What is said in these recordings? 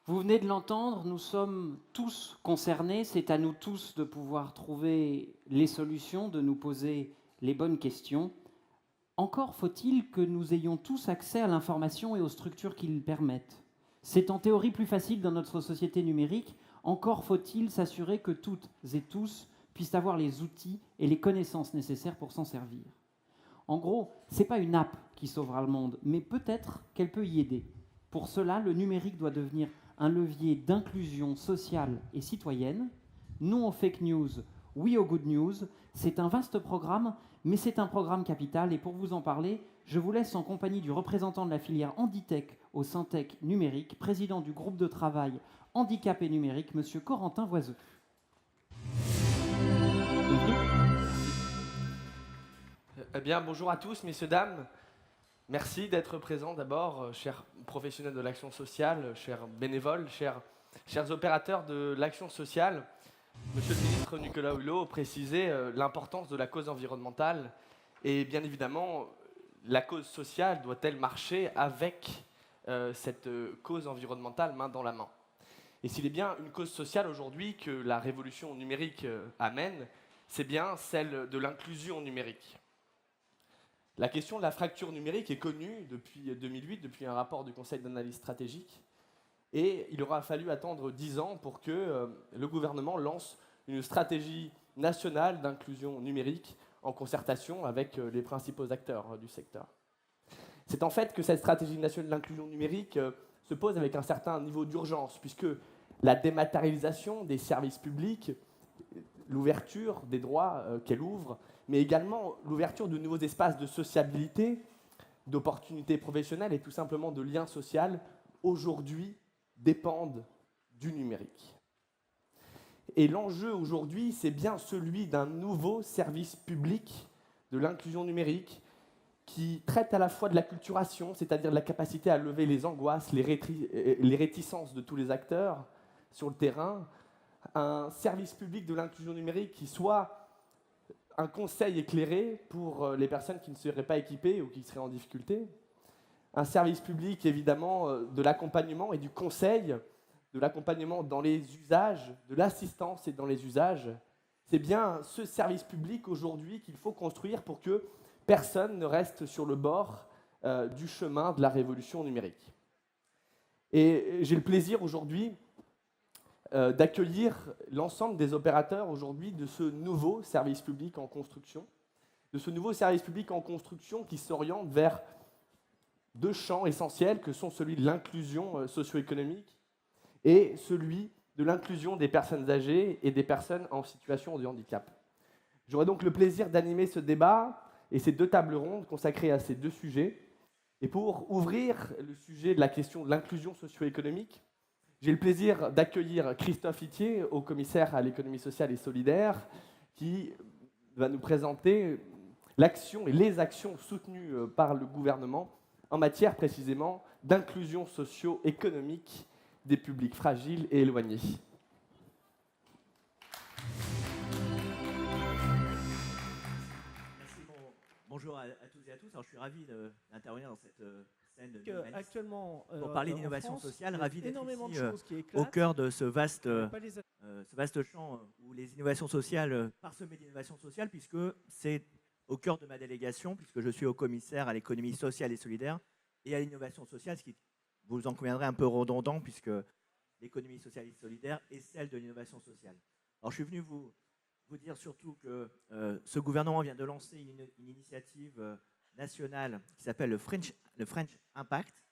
Vous venez de l'entendre, nous sommes tous concernés, c'est à nous tous de pouvoir trouver les solutions, de nous poser les bonnes questions. Encore faut-il que nous ayons tous accès à l'information et aux structures qui le permettent. C'est en théorie plus facile dans notre société numérique, encore faut-il s'assurer que toutes et tous puissent avoir les outils et les connaissances nécessaires pour s'en servir. En gros, ce n'est pas une app qui sauvera le monde, mais peut-être qu'elle peut y aider. Pour cela, le numérique doit devenir un levier d'inclusion sociale et citoyenne. Non aux fake news, oui aux good news. C'est un vaste programme, mais c'est un programme capital. Et pour vous en parler, je vous laisse en compagnie du représentant de la filière Handitech au Syntec Numérique, président du groupe de travail Handicap et Numérique, monsieur Corentin Voiseux. Eh bien, bonjour à tous, messieurs, dames. Merci d'être présents d'abord, chers professionnels de l'action sociale, chers bénévoles, chers opérateurs de l'action sociale. Monsieur le ministre Nicolas Hulot précisait l'importance de la cause environnementale et bien évidemment, la cause sociale doit-elle marcher avec cette cause environnementale main dans la main. Et s'il est bien une cause sociale aujourd'hui que la révolution numérique amène, c'est bien celle de l'inclusion numérique. La question de la fracture numérique est connue depuis 2008, depuis un rapport du Conseil d'analyse stratégique. Et il aura fallu attendre 10 ans pour que le gouvernement lance une stratégie nationale d'inclusion numérique en concertation avec les principaux acteurs du secteur. C'est en fait que cette stratégie nationale d'inclusion numérique se pose avec un certain niveau d'urgence, puisque la dématérialisation des services publics, l'ouverture des droits qu'elle ouvre, mais également l'ouverture de nouveaux espaces de sociabilité, d'opportunités professionnelles et tout simplement de liens sociaux, aujourd'hui dépendent du numérique. Et l'enjeu aujourd'hui, c'est bien celui d'un nouveau service public de l'inclusion numérique qui traite à la fois de l'acculturation, c'est-à-dire de la capacité à lever les angoisses, les réticences de tous les acteurs sur le terrain, un service public de l'inclusion numérique qui soit un conseil éclairé pour les personnes qui ne seraient pas équipées ou qui seraient en difficulté. Un service public, évidemment, de l'accompagnement et du conseil, de l'accompagnement dans les usages, de l'assistance et dans les usages. C'est bien ce service public aujourd'hui qu'il faut construire pour que personne ne reste sur le bord du chemin de la révolution numérique. Et j'ai le plaisir aujourd'hui d'accueillir l'ensemble des opérateurs aujourd'hui de ce nouveau service public en construction, qui s'oriente vers deux champs essentiels que sont celui de l'inclusion socio-économique et celui de l'inclusion des personnes âgées et des personnes en situation de handicap. J'aurai donc le plaisir d'animer ce débat et ces deux tables rondes consacrées à ces deux sujets. Et pour ouvrir le sujet de la question de l'inclusion socio-économique, j'ai le plaisir d'accueillir Christophe Itier, haut commissaire à l'économie sociale et solidaire, qui va nous présenter l'action et les actions soutenues par le gouvernement en matière précisément d'inclusion socio-économique des publics fragiles et éloignés. Merci, bonjour à tous et à tous. Alors, je suis ravi d'intervenir dans cette scène de actuellement, pour parler en d'innovation France, sociale. il y a Ravi d'être énormément de ici choses qui au éclatent. cœur de ce vaste Pas champ où les innovations sociales, parsemées d'innovations sociales, puisque c'est au cœur de ma délégation, puisque je suis haut commissaire à l'économie sociale et solidaire et à l'innovation sociale, ce qui, vous en conviendrez, un peu redondant, puisque l'économie sociale et solidaire est celle de l'innovation sociale. Alors, je suis venu vous dire surtout que ce gouvernement vient de lancer une initiative nationale qui s'appelle le French Impact,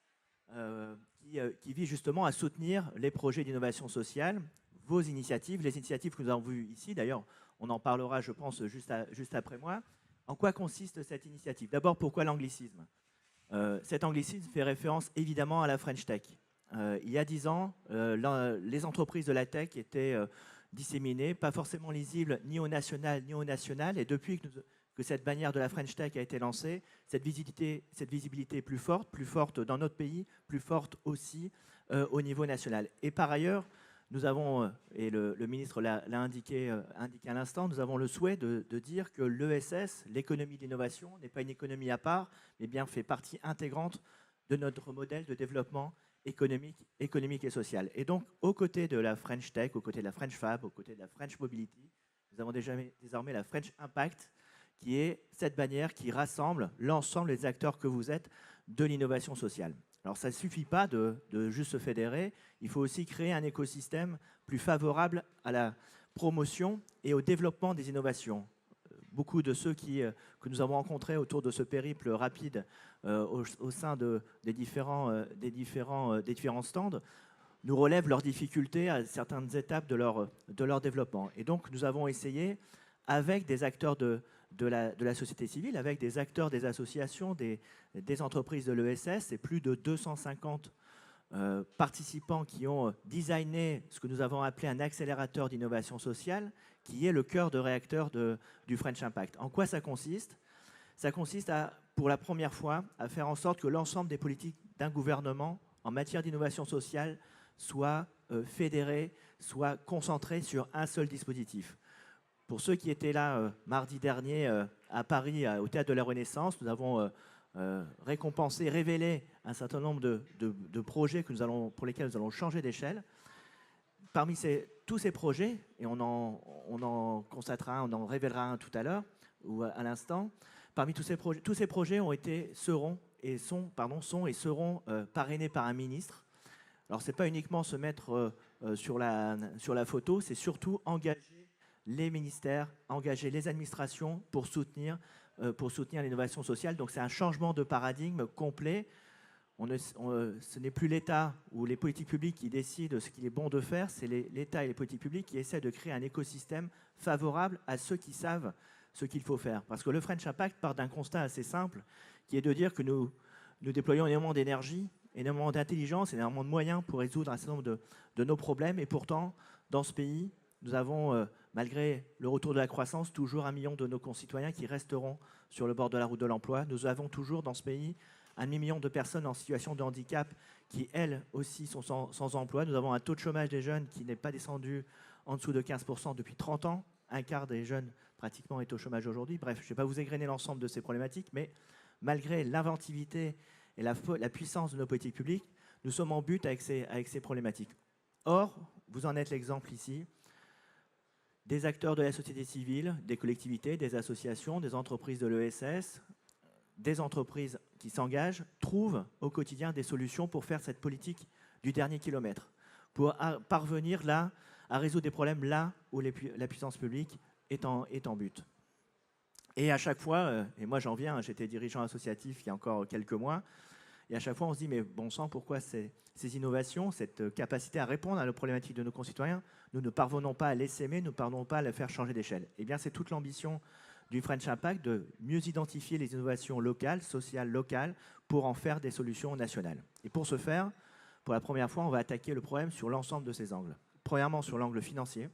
qui vise justement à soutenir les projets d'innovation sociale, vos initiatives, les initiatives que nous avons vues ici. D'ailleurs, on en parlera, je pense, juste après moi. En quoi consiste cette initiative? D'abord, pourquoi l'anglicisme? Cet anglicisme fait référence évidemment à la French Tech. Il y a 10 ans, les entreprises de la tech étaient disséminées, pas forcément lisibles ni au national ni au national. Et depuis que cette bannière de la French Tech a été lancée, cette visibilité est plus forte dans notre pays, plus forte aussi au niveau national. Et par ailleurs, nous avons, et le ministre l'a indiqué à l'instant, nous avons le souhait de dire que l'ESS, l'économie de l'innovation, n'est pas une économie à part, mais bien fait partie intégrante de notre modèle de développement économique et sociale. Et donc, aux côtés de la French Tech, aux côtés de la French Fab, aux côtés de la French Mobility, nous avons désormais la French Impact, qui est cette bannière qui rassemble l'ensemble des acteurs que vous êtes de l'innovation sociale. Alors, ça ne suffit pas de juste se fédérer, il faut aussi créer un écosystème plus favorable à la promotion et au développement des innovations. Beaucoup de ceux que nous avons rencontrés autour de ce périple rapide au sein des différents stands nous relèvent leurs difficultés à certaines étapes de leur développement. Et donc, nous avons essayé, avec des acteurs de la société civile, avec des acteurs des associations, des entreprises de l'ESS, et plus de 250 participants qui ont designé ce que nous avons appelé un accélérateur d'innovation sociale, qui est le cœur de réacteur du French Impact. En quoi ça consiste ? Ça consiste pour la première fois, à faire en sorte que l'ensemble des politiques d'un gouvernement en matière d'innovation sociale soient fédérées, soient concentrées sur un seul dispositif. Pour ceux qui étaient là mardi dernier à Paris, au Théâtre de la Renaissance, nous avons récompensé, révélé un certain nombre de projets pour lesquels nous allons changer d'échelle. Parmi tous ces projets, et on en constatera, on en révélera un tout à l'heure ou à l'instant, parmi tous ces projets sont et seront parrainés par un ministre. Alors, ce n'est pas uniquement se mettre sur la photo, c'est surtout engager les ministères, engager les administrations pour soutenir l'innovation sociale. Donc, c'est un changement de paradigme complet. Ce n'est plus l'État ou les politiques publiques qui décident ce qu'il est bon de faire, c'est l'État et les politiques publiques qui essaient de créer un écosystème favorable à ceux qui savent ce qu'il faut faire. Parce que le French Impact part d'un constat assez simple, qui est de dire que nous déployons énormément d'énergie, énormément d'intelligence, énormément de moyens pour résoudre un certain nombre de nos problèmes. Et pourtant, dans ce pays, nous avons, malgré le retour de la croissance, toujours 1 million de nos concitoyens qui resteront sur le bord de la route de l'emploi. Nous avons toujours dans ce pays 1 demi-million de personnes en situation de handicap qui, elles aussi, sont sans emploi. Nous avons un taux de chômage des jeunes qui n'est pas descendu en dessous de 15% depuis 30 ans. Un quart des jeunes, pratiquement, est au chômage aujourd'hui. Bref, je ne vais pas vous égrener l'ensemble de ces problématiques, mais malgré l'inventivité et la puissance de nos politiques publiques, nous sommes en but avec ces problématiques. Or, vous en êtes l'exemple ici, des acteurs de la société civile, des collectivités, des associations, des entreprises de l'ESS, des entreprises qui s'engagent, trouvent au quotidien des solutions pour faire cette politique du dernier kilomètre, pour parvenir là à résoudre des problèmes là où la puissance publique est en but. Et à chaque fois, et moi j'en viens, j'étais dirigeant associatif il y a encore quelques mois, et à chaque fois on se dit, mais bon sang, pourquoi ces innovations, cette capacité à répondre à la problématique de nos concitoyens, nous ne parvenons pas à l'essaimer, nous ne parvenons pas à la faire changer d'échelle. Eh bien, c'est toute l'ambition du French Impact de mieux identifier les innovations locales, sociales locales, pour en faire des solutions nationales. Et pour ce faire, pour la première fois, on va attaquer le problème sur l'ensemble de ces angles. Premièrement, sur l'angle financier,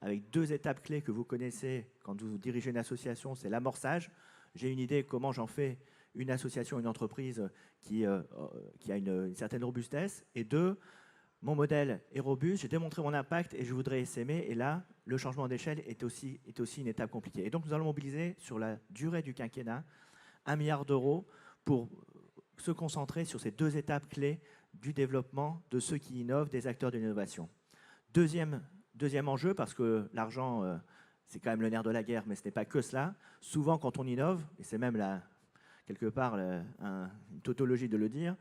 avec 2 étapes clés que vous connaissez quand vous dirigez une association, c'est l'amorçage. J'ai une idée comment j'en fais une association, une entreprise qui a une certaine robustesse. Et 2, mon modèle est robuste, j'ai démontré mon impact et je voudrais s'aimer. Et là, le changement d'échelle est aussi une étape compliquée. Et donc, nous allons mobiliser sur la durée du quinquennat 1 milliard d'euros pour se concentrer sur ces 2 étapes clés du développement de ceux qui innovent, des acteurs de l'innovation. Deuxième enjeu, parce que l'argent, c'est quand même le nerf de la guerre, mais ce n'est pas que cela. Souvent, quand on innove, et c'est même quelque part une tautologie de le dire,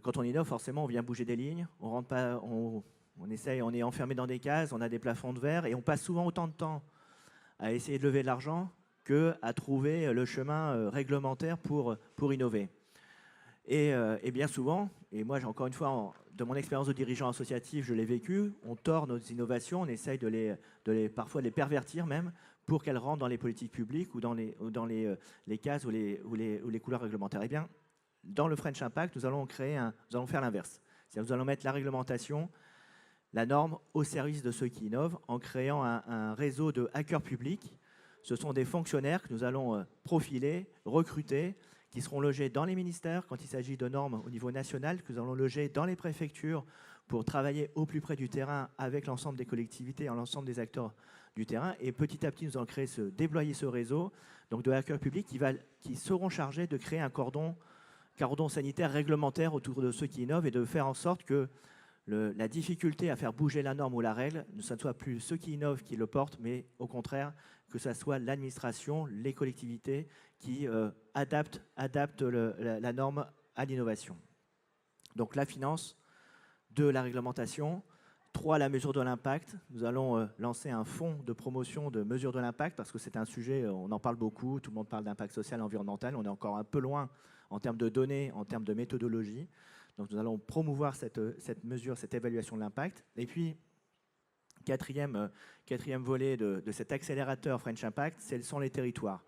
quand on innove, forcément, on vient bouger des lignes, on rentre pas, on est enfermé dans des cases, on a des plafonds de verre, et on passe souvent autant de temps à essayer de lever de l'argent qu'à trouver le chemin réglementaire pour innover. Et bien souvent, et moi, encore une fois, de mon expérience de dirigeant associatif, je l'ai vécu, on tord nos innovations, on essaye parfois de les pervertir même, pour qu'elles rentrent dans les politiques publiques ou dans les cases ou les couleurs réglementaires. Eh bien, dans le French Impact, nous allons faire l'inverse. C'est-à-dire nous allons mettre la réglementation, la norme au service de ceux qui innovent en créant un réseau de hackers publics. Ce sont des fonctionnaires que nous allons profiler, recruter, qui seront logés dans les ministères quand il s'agit de normes au niveau national, que nous allons loger dans les préfectures pour travailler au plus près du terrain avec l'ensemble des collectivités et l'ensemble des acteurs du terrain. Et petit à petit, nous allons déployer ce réseau donc de hackers publics qui seront chargés de créer un cordon cordon sanitaire réglementaire autour de ceux qui innovent et de faire en sorte que la difficulté à faire bouger la norme ou la règle ne soit plus ceux qui innovent qui le portent, mais au contraire que ce soit l'administration, les collectivités qui adaptent la norme à l'innovation. Donc la finance, 2, la réglementation, 3, la mesure de l'impact. Nous allons lancer un fonds de promotion de mesure de l'impact parce que c'est un sujet, on en parle beaucoup, tout le monde parle d'impact social et environnemental, on est encore un peu loin en termes de données, en termes de méthodologie. Donc nous allons promouvoir cette mesure, cette évaluation de l'impact. Et puis, quatrième volet de cet accélérateur French Impact, ce sont les territoires.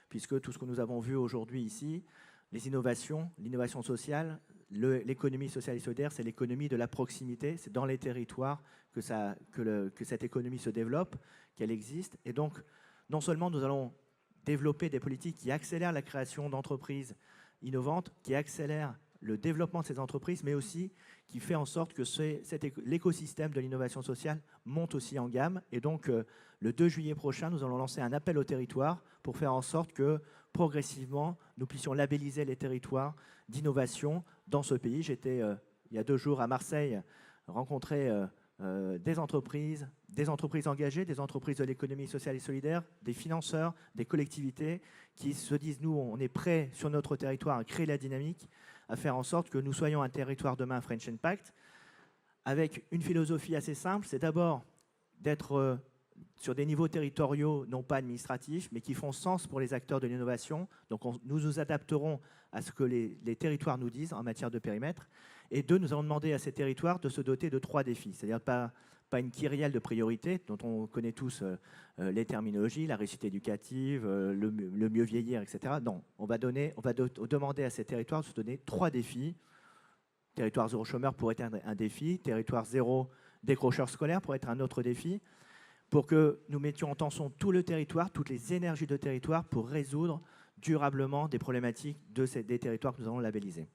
Puisque tout ce que nous avons vu aujourd'hui ici, les innovations, l'innovation sociale, l'économie sociale et solidaire, c'est l'économie de la proximité. C'est dans les territoires que cette économie se développe, qu'elle existe. Et donc, non seulement nous allons développer des politiques qui accélèrent la création d'entreprises innovantes, qui accélèrent le développement de ces entreprises, mais aussi qui fait en sorte que l'écosystème de l'innovation sociale monte aussi en gamme. Et donc, le 2 juillet prochain, nous allons lancer un appel au territoire pour faire en sorte que, progressivement, nous puissions labelliser les territoires d'innovation dans ce pays. J'étais, il y a 2 jours, à Marseille, rencontrer des entreprises engagées, des entreprises de l'économie sociale et solidaire, des financeurs, des collectivités qui se disent, nous, on est prêts sur notre territoire à créer la dynamique, à faire en sorte que nous soyons un territoire demain French Impact, avec une philosophie assez simple, c'est d'abord d'être sur des niveaux territoriaux, non pas administratifs, mais qui font sens pour les acteurs de l'innovation. Donc nous nous adapterons à ce que les territoires nous disent en matière de périmètre. Et 2, nous allons demander à ces territoires de se doter de 3 défis, c'est-à-dire pas une kyrielle de priorités dont on connaît tous les terminologies, la réussite éducative, le mieux vieillir, etc. Non, on va demander à ces territoires de se donner 3 défis. Territoire zéro chômeur pourrait être un défi, territoire zéro décrocheur scolaire pourrait être un autre défi, pour que nous mettions en tension tout le territoire, toutes les énergies de territoire pour résoudre durablement des problématiques des territoires que nous allons labelliser.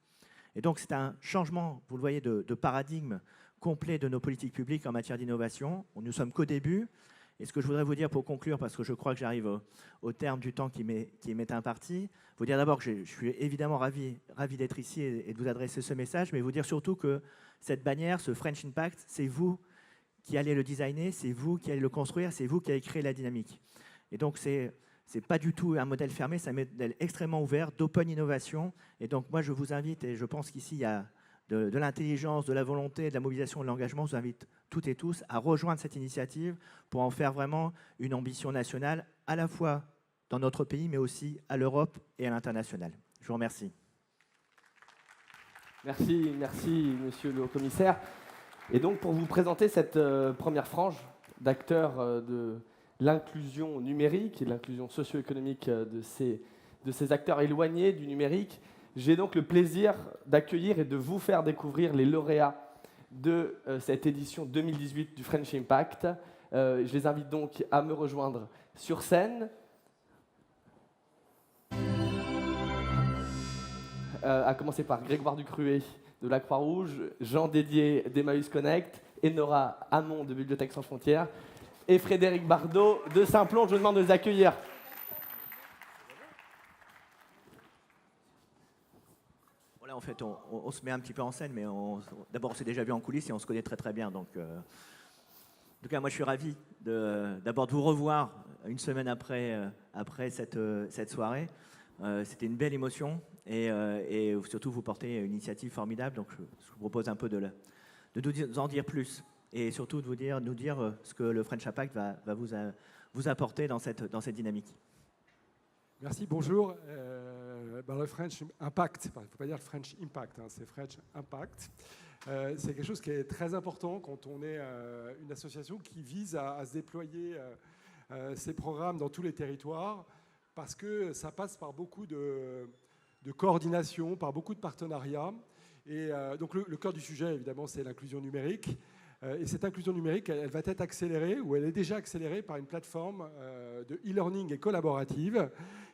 Et donc c'est un changement, vous le voyez, de paradigme complet de nos politiques publiques en matière d'innovation. Nous ne sommes qu'au début. Et ce que je voudrais vous dire pour conclure, parce que je crois que j'arrive au terme du temps qui m'est imparti, vous dire d'abord que je suis évidemment ravi d'être ici et de vous adresser ce message, mais vous dire surtout que cette bannière, ce French Impact, c'est vous qui allez le designer, c'est vous qui allez le construire, c'est vous qui allez créer la dynamique. Et donc c'est pas du tout un modèle fermé, c'est un modèle extrêmement ouvert, d'open innovation. Et donc moi je vous invite, et je pense qu'ici il y a de l'intelligence, de la volonté, de la mobilisation, de l'engagement, je vous invite toutes et tous à rejoindre cette initiative pour en faire vraiment une ambition nationale, à la fois dans notre pays, mais aussi à l'Europe et à l'international. Je vous remercie. Merci, monsieur le haut-commissaire. Et donc, pour vous présenter cette première frange d'acteurs de l'inclusion numérique et de l'inclusion socio-économique de ces acteurs éloignés du numérique, j'ai donc le plaisir d'accueillir et de vous faire découvrir les lauréats de cette édition 2018 du French Impact. Je les invite donc à me rejoindre sur scène. À commencer par Grégoire Ducruet de la Croix-Rouge, Jean Dédier d'Emmaüs Connect, et Nora Hamon de Bibliothèques Sans Frontières, et Frédéric Bardot de Simplon. Je vous demande de les accueillir. Voilà, en fait, on se met un petit peu en scène, mais d'abord, on s'est déjà vu en coulisses et on se connaît très très bien. Donc, en tout cas, moi, je suis ravi d'abord de vous revoir une semaine après cette soirée. C'était une belle émotion et surtout, vous portez une initiative formidable. Donc, je vous propose un peu de nous en dire plus et surtout de nous dire ce que le French Impact va vous apporter dans cette dynamique. Merci, bonjour. Le French Impact, il ne faut pas dire le French Impact, hein, c'est French Impact. C'est quelque chose qui est très important quand on est une association qui vise à se déployer ces programmes dans tous les territoires, parce que ça passe par beaucoup de coordination, par beaucoup de partenariats. Et donc le cœur du sujet, évidemment, c'est l'inclusion numérique. Et cette inclusion numérique, elle va être accélérée, ou elle est déjà accélérée par une plateforme de e-learning et collaborative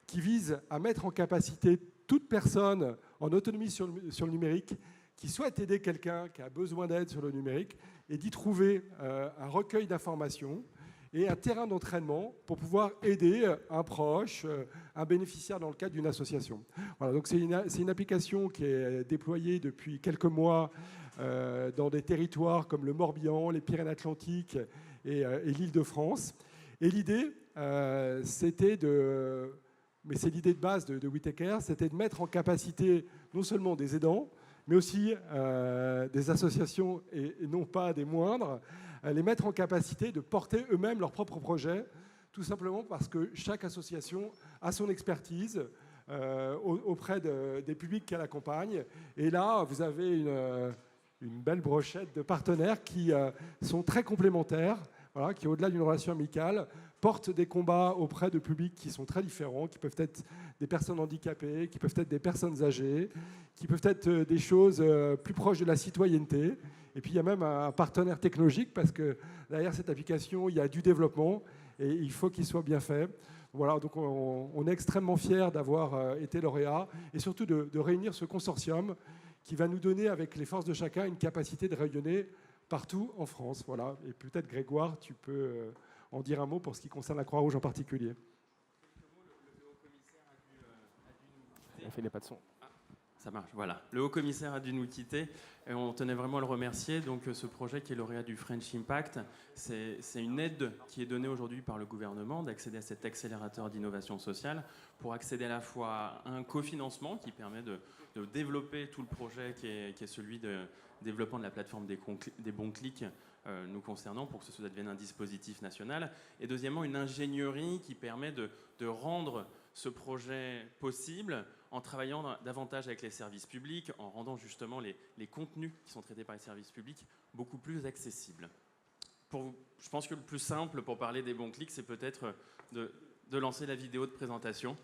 qui vise à mettre en capacité toute personne en autonomie sur le numérique qui souhaite aider quelqu'un qui a besoin d'aide sur le numérique et d'y trouver un recueil d'informations et un terrain d'entraînement pour pouvoir aider un proche, un bénéficiaire dans le cadre d'une association. Voilà, donc c'est une application qui est déployée depuis quelques mois dans des territoires comme le Morbihan, les Pyrénées-Atlantiques et l'Île-de-France. Et l'idée, mais c'est l'idée de base de We Take Care, c'était de mettre en capacité non seulement des aidants, mais aussi des associations, et non pas des moindres, les mettre en capacité de porter eux-mêmes leurs propres projets, tout simplement parce que chaque association a son expertise auprès des publics qu'elle accompagne. Et là, vous avez une belle brochette de partenaires qui sont très complémentaires, voilà, qui, au-delà d'une relation amicale, portent des combats auprès de publics qui sont très différents, qui peuvent être des personnes handicapées, qui peuvent être des personnes âgées, qui peuvent être des choses plus proches de la citoyenneté. Et puis il y a même un partenaire technologique, parce que derrière cette application, il y a du développement et il faut qu'il soit bien fait. Voilà, donc on est extrêmement fiers d'avoir été lauréat et surtout de réunir ce consortium qui va nous donner, avec les forces de chacun, une capacité de rayonner partout en France. Voilà. Et peut-être, Grégoire, tu peux en dire un mot pour ce qui concerne la Croix-Rouge en particulier. Il fait pas de son. Ça marche, voilà. Le haut-commissaire a dû nous quitter et on tenait vraiment à le remercier. Donc ce projet qui est lauréat du French Impact, c'est une aide qui est donnée aujourd'hui par le gouvernement d'accéder à cet accélérateur d'innovation sociale pour accéder à la fois à un cofinancement qui permet de développer tout le projet qui est celui de développement de la plateforme des bons clics nous concernant pour que ça devienne un dispositif national. Et deuxièmement, une ingénierie qui permet de rendre ce projet possible en travaillant davantage avec les services publics, en rendant justement les contenus qui sont traités par les services publics beaucoup plus accessibles. Je pense que le plus simple pour parler des bons clics, c'est peut-être de lancer la vidéo de présentation.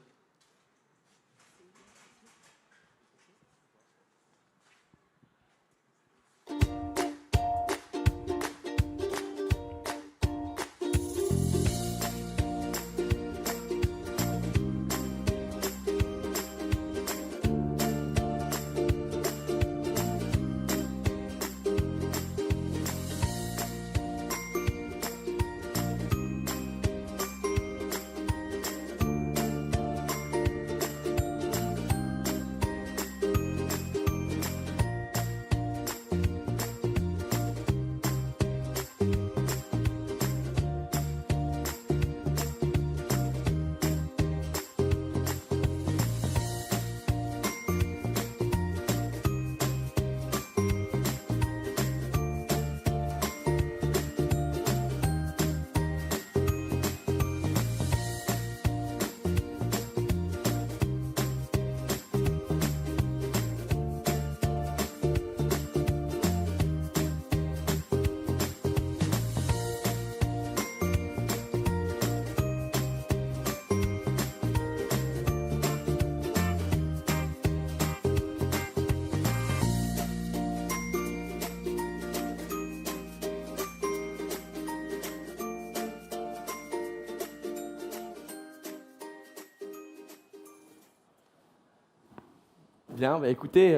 Bien, bah écoutez,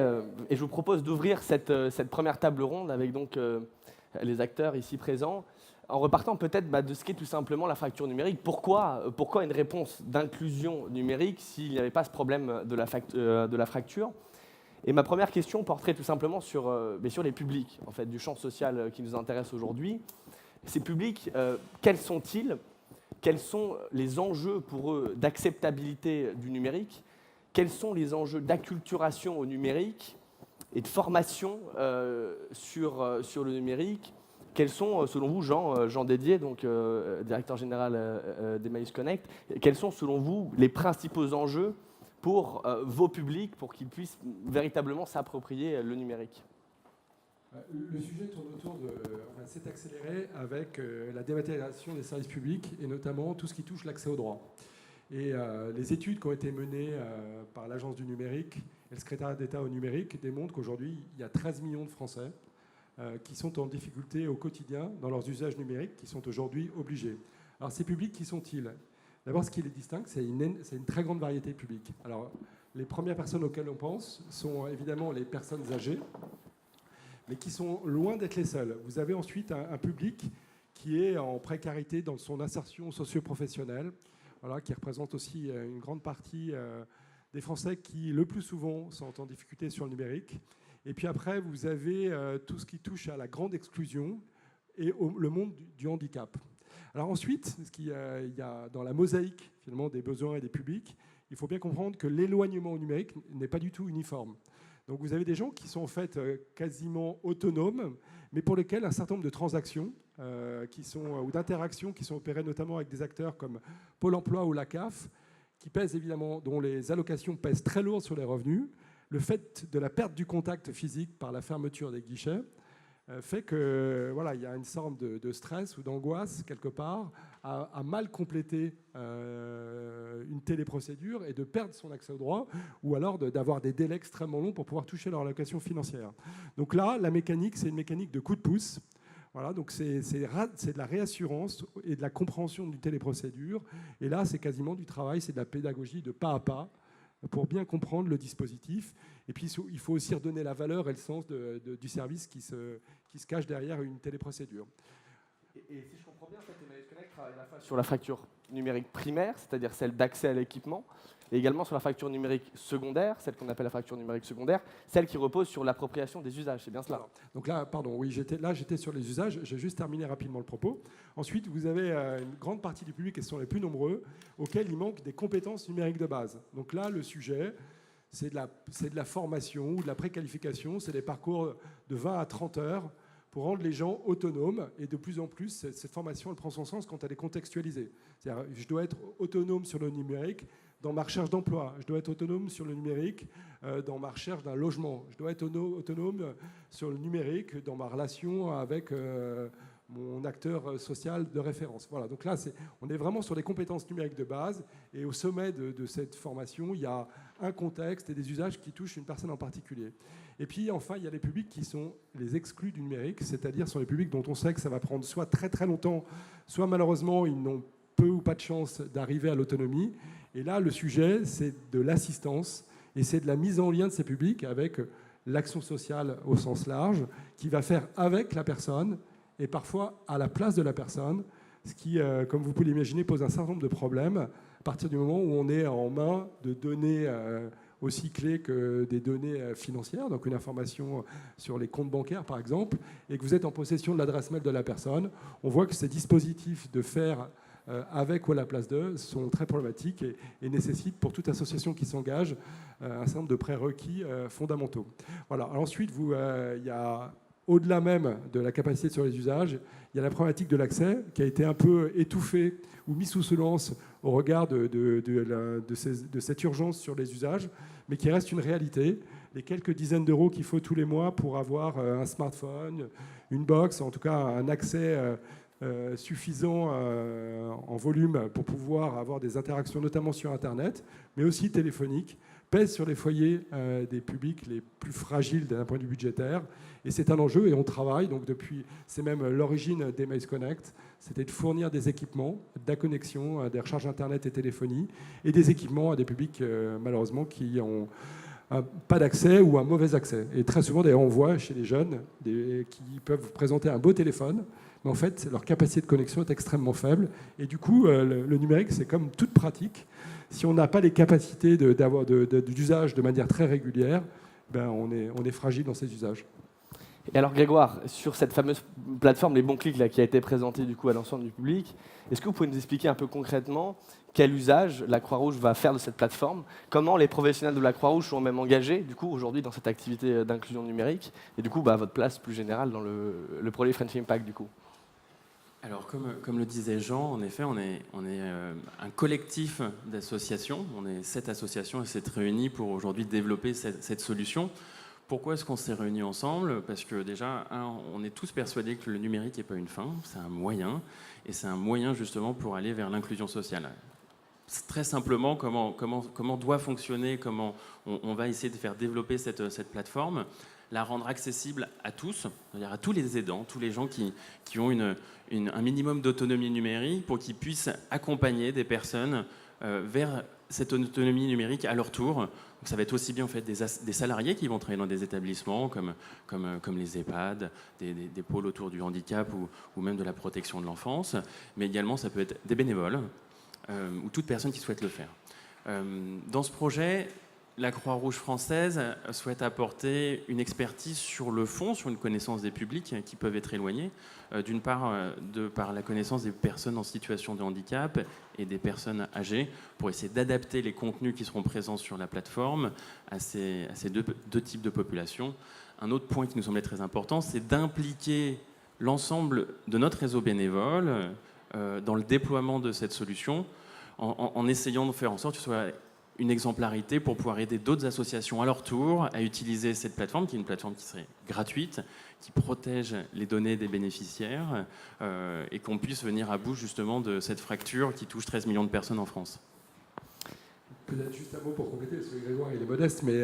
et je vous propose d'ouvrir cette première table ronde avec donc les acteurs ici présents, en repartant peut-être de ce qu'est tout simplement la fracture numérique. Pourquoi une réponse d'inclusion numérique s'il n'y avait pas ce problème de la fracture? Et ma première question porterait tout simplement sur les publics en fait, du champ social qui nous intéresse aujourd'hui. Ces publics, quels sont-ils? Quels sont les enjeux pour eux d'acceptabilité du numérique? Quels sont les enjeux d'acculturation au numérique et de formation sur le numérique? Quels sont, selon vous, Jean Dédier, donc directeur général d'Emmaüs Connect, quels sont, selon vous, les principaux enjeux pour vos publics, pour qu'ils puissent véritablement s'approprier le numérique? Le sujet tourne autour de cet accéléré avec la dématérialisation des services publics et notamment tout ce qui touche l'accès aux droits. Et les études qui ont été menées par l'Agence du numérique et le secrétariat d'État au numérique démontrent qu'aujourd'hui, il y a 13 millions de Français qui sont en difficulté au quotidien dans leurs usages numériques, qui sont aujourd'hui obligés. Alors ces publics, qui sont-ils? D'abord, ce qui les distingue, c'est une très grande variété de publics. Alors, les premières personnes auxquelles on pense sont évidemment les personnes âgées, mais qui sont loin d'être les seules. Vous avez ensuite un public qui est en précarité dans son insertion socio-professionnelle, voilà, qui représente aussi une grande partie des Français qui, le plus souvent, sont en difficulté sur le numérique. Et puis après, vous avez tout ce qui touche à la grande exclusion et le monde du handicap. Alors ensuite, il y a dans la mosaïque finalement des besoins et des publics, il faut bien comprendre que l'éloignement au numérique n'est pas du tout uniforme. Donc vous avez des gens qui sont en fait quasiment autonomes, mais pour lesquels un certain nombre de transactions ou d'interactions qui sont opérées notamment avec des acteurs comme Pôle emploi ou la CAF, qui pèsent évidemment, dont les allocations pèsent très lourd sur les revenus, le fait de la perte du contact physique par la fermeture des guichets fait que voilà, il y a une sorte de stress ou d'angoisse quelque part à mal compléter une téléprocédure et de perdre son accès au droit, ou alors d'avoir des délais extrêmement longs pour pouvoir toucher leur allocation financière. Donc là, la mécanique, c'est une mécanique de coup de pouce. Voilà, donc c'est de la réassurance et de la compréhension d'une téléprocédure. Et là, c'est quasiment du travail, c'est de la pédagogie de pas à pas pour bien comprendre le dispositif. Et puis, il faut aussi redonner la valeur et le sens du service qui se cache derrière une téléprocédure. Et si je comprends bien, Emmaüs Connect travaille à la fois sur la facture numérique primaire, c'est-à-dire celle d'accès à l'équipement, et également sur la facture numérique secondaire, celle qu'on appelle la facture numérique secondaire, celle qui repose sur l'appropriation des usages. C'est bien cela? Alors, donc là, pardon, oui, j'étais sur les usages. J'ai juste terminé rapidement le propos. Ensuite, vous avez une grande partie du public, et ce sont les plus nombreux, auxquels il manque des compétences numériques de base. Donc là, le sujet, c'est de la formation ou de la préqualification, c'est des parcours de 20 à 30 heures pour rendre les gens autonomes. Et de plus en plus, cette formation, elle prend son sens quand elle est contextualisée. C'est-à-dire, je dois être autonome sur le numérique dans ma recherche d'emploi. Je dois être autonome sur le numérique dans ma recherche d'un logement. Je dois être autonome sur le numérique dans ma relation avec mon acteur social de référence. Voilà, donc là, on est vraiment sur des compétences numériques de base. Et au sommet de cette formation, il y a un contexte et des usages qui touchent une personne en particulier. Et puis, enfin, il y a les publics qui sont les exclus du numérique, c'est-à-dire sont les publics dont on sait que ça va prendre soit très très longtemps, soit malheureusement, ils n'ont peu ou pas de chance d'arriver à l'autonomie. Et là, le sujet, c'est de l'assistance et c'est de la mise en lien de ces publics avec l'action sociale au sens large, qui va faire avec la personne et parfois à la place de la personne, ce qui, comme vous pouvez l'imaginer, pose un certain nombre de problèmes à partir du moment où on est en main de données aussi clés que des données financières, donc une information sur les comptes bancaires par exemple, et que vous êtes en possession de l'adresse mail de la personne. On voit que ces dispositifs de faire avec ou à la place d'eux sont très problématiques et nécessitent pour toute association qui s'engage un certain nombre de prérequis fondamentaux. Voilà. Alors ensuite, il y a, au-delà même de la capacité sur les usages, il y a la problématique de l'accès qui a été un peu étouffée ou mise sous silence au regard de cette urgence sur les usages, mais qui reste une réalité. Les quelques dizaines d'euros qu'il faut tous les mois pour avoir un smartphone, une box, en tout cas un accès suffisant en volume pour pouvoir avoir des interactions notamment sur Internet, mais aussi téléphoniques, pèse sur les foyers des publics les plus fragiles d'un point de vue budgétaire. Et c'est un enjeu et on travaille. Donc depuis, c'est même l'origine d'Emmaüs Connect, c'était de fournir des équipements, de la connexion, des recharges Internet et téléphonie, et des équipements à des publics malheureusement qui ont pas d'accès ou un mauvais accès. Et très souvent, d'ailleurs, on voit chez les jeunes qui peuvent vous présenter un beau téléphone, mais en fait, leur capacité de connexion est extrêmement faible. Et du coup, le numérique, c'est comme toute pratique. Si on n'a pas les capacités d'usage de manière très régulière, ben on est fragile dans ces usages. Et alors Grégoire, sur cette fameuse plateforme Les Bons Clics là, qui a été présentée du coup à l'ensemble du public, est-ce que vous pouvez nous expliquer un peu concrètement quel usage la Croix-Rouge va faire de cette plateforme? Comment les professionnels de la Croix-Rouge sont même engagés du coup aujourd'hui dans cette activité d'inclusion numérique? Et du coup, votre place plus générale dans le projet French Impact du coup? Alors, comme le disait Jean, en effet, on est un collectif d'associations. On est 7 associations et s'est réunis pour aujourd'hui développer cette solution. Pourquoi est-ce qu'on s'est réunis ensemble? Parce que déjà, on est tous persuadés que le numérique n'est pas une fin, c'est un moyen. Et c'est un moyen justement pour aller vers l'inclusion sociale. Très simplement, comment doit fonctionner, comment on va essayer de faire développer cette plateforme, la rendre accessible à tous, c'est-à-dire à tous les aidants, tous les gens qui ont un minimum d'autonomie numérique pour qu'ils puissent accompagner des personnes vers cette autonomie numérique à leur tour. Donc, ça va être aussi bien en fait, des salariés qui vont travailler dans des établissements comme les EHPAD, des pôles autour du handicap ou même de la protection de l'enfance, mais également ça peut être des bénévoles ou toute personne qui souhaite le faire. Dans ce projet, la Croix-Rouge française souhaite apporter une expertise sur le fond, sur une connaissance des publics qui peuvent être éloignés. D'une part, par la connaissance des personnes en situation de handicap et des personnes âgées, pour essayer d'adapter les contenus qui seront présents sur la plateforme à ces deux types de populations. Un autre point qui nous semblait très important, c'est d'impliquer l'ensemble de notre réseau bénévole dans le déploiement de cette solution, en essayant de faire en sorte que ce soit une exemplarité pour pouvoir aider d'autres associations à leur tour à utiliser cette plateforme, qui est une plateforme qui serait gratuite, qui protège les données des bénéficiaires et qu'on puisse venir à bout justement de cette fracture qui touche 13 millions de personnes en France. Peut-être juste un mot pour compléter, parce que Grégoire il est modeste, mais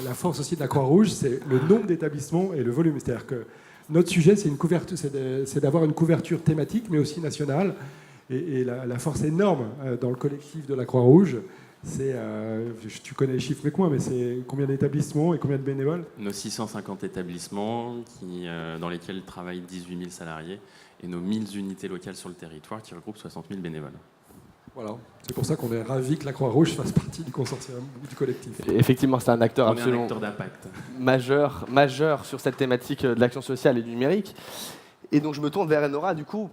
la force aussi de la Croix-Rouge, c'est le nombre d'établissements et le volume. C'est-à-dire que notre sujet, c'est d'avoir une couverture thématique, mais aussi nationale. Et la force énorme dans le collectif de la Croix-Rouge, c'est, tu connais les chiffres avec moi, mais c'est combien d'établissements et combien de bénévoles? Nos 650 établissements dans lesquels travaillent 18 000 salariés et nos 1000 unités locales sur le territoire qui regroupent 60 000 bénévoles. Voilà, c'est pour ça qu'on est ravis que la Croix-Rouge fasse partie du consortium, du collectif. Effectivement, c'est un acteur absolument un acteur d'impact. majeur sur cette thématique de l'action sociale et du numérique. Et donc je me tourne vers Enora, du coup,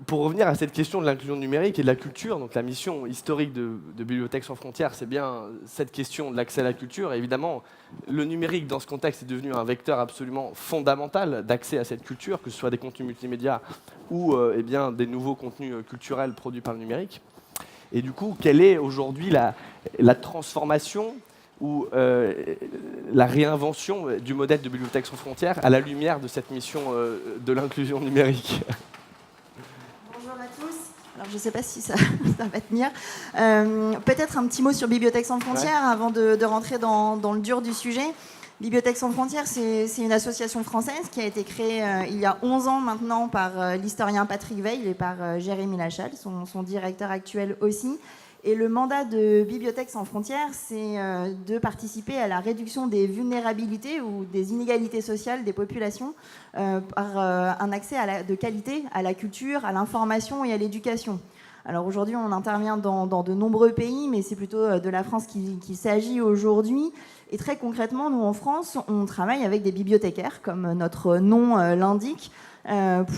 pour revenir à cette question de l'inclusion numérique et de la culture. Donc la mission historique de Bibliothèques sans frontières, c'est bien cette question de l'accès à la culture. Et évidemment, le numérique, dans ce contexte, est devenu un vecteur absolument fondamental d'accès à cette culture, que ce soit des contenus multimédia ou eh bien, des nouveaux contenus culturels produits par le numérique. Et du coup, quelle est aujourd'hui la transformation ou la réinvention du modèle de Bibliothèques sans frontières à la lumière de cette mission de l'inclusion numérique? Bonjour à tous. Alors, je ne sais pas si ça va tenir. Peut-être un petit mot sur Bibliothèques sans frontières avant de rentrer dans le dur du sujet. Bibliothèques sans frontières, c'est une association française qui a été créée il y a 11 ans maintenant par l'historien Patrick Veil et par Jérémy Lachal, son directeur actuel aussi. Et le mandat de Bibliothèques sans frontières, c'est de participer à la réduction des vulnérabilités ou des inégalités sociales des populations par un accès de qualité à la culture, à l'information et à l'éducation. Alors aujourd'hui, on intervient dans de nombreux pays, mais c'est plutôt de la France qu'il s'agit aujourd'hui. Et très concrètement, nous en France, on travaille avec des bibliothécaires, comme notre nom l'indique,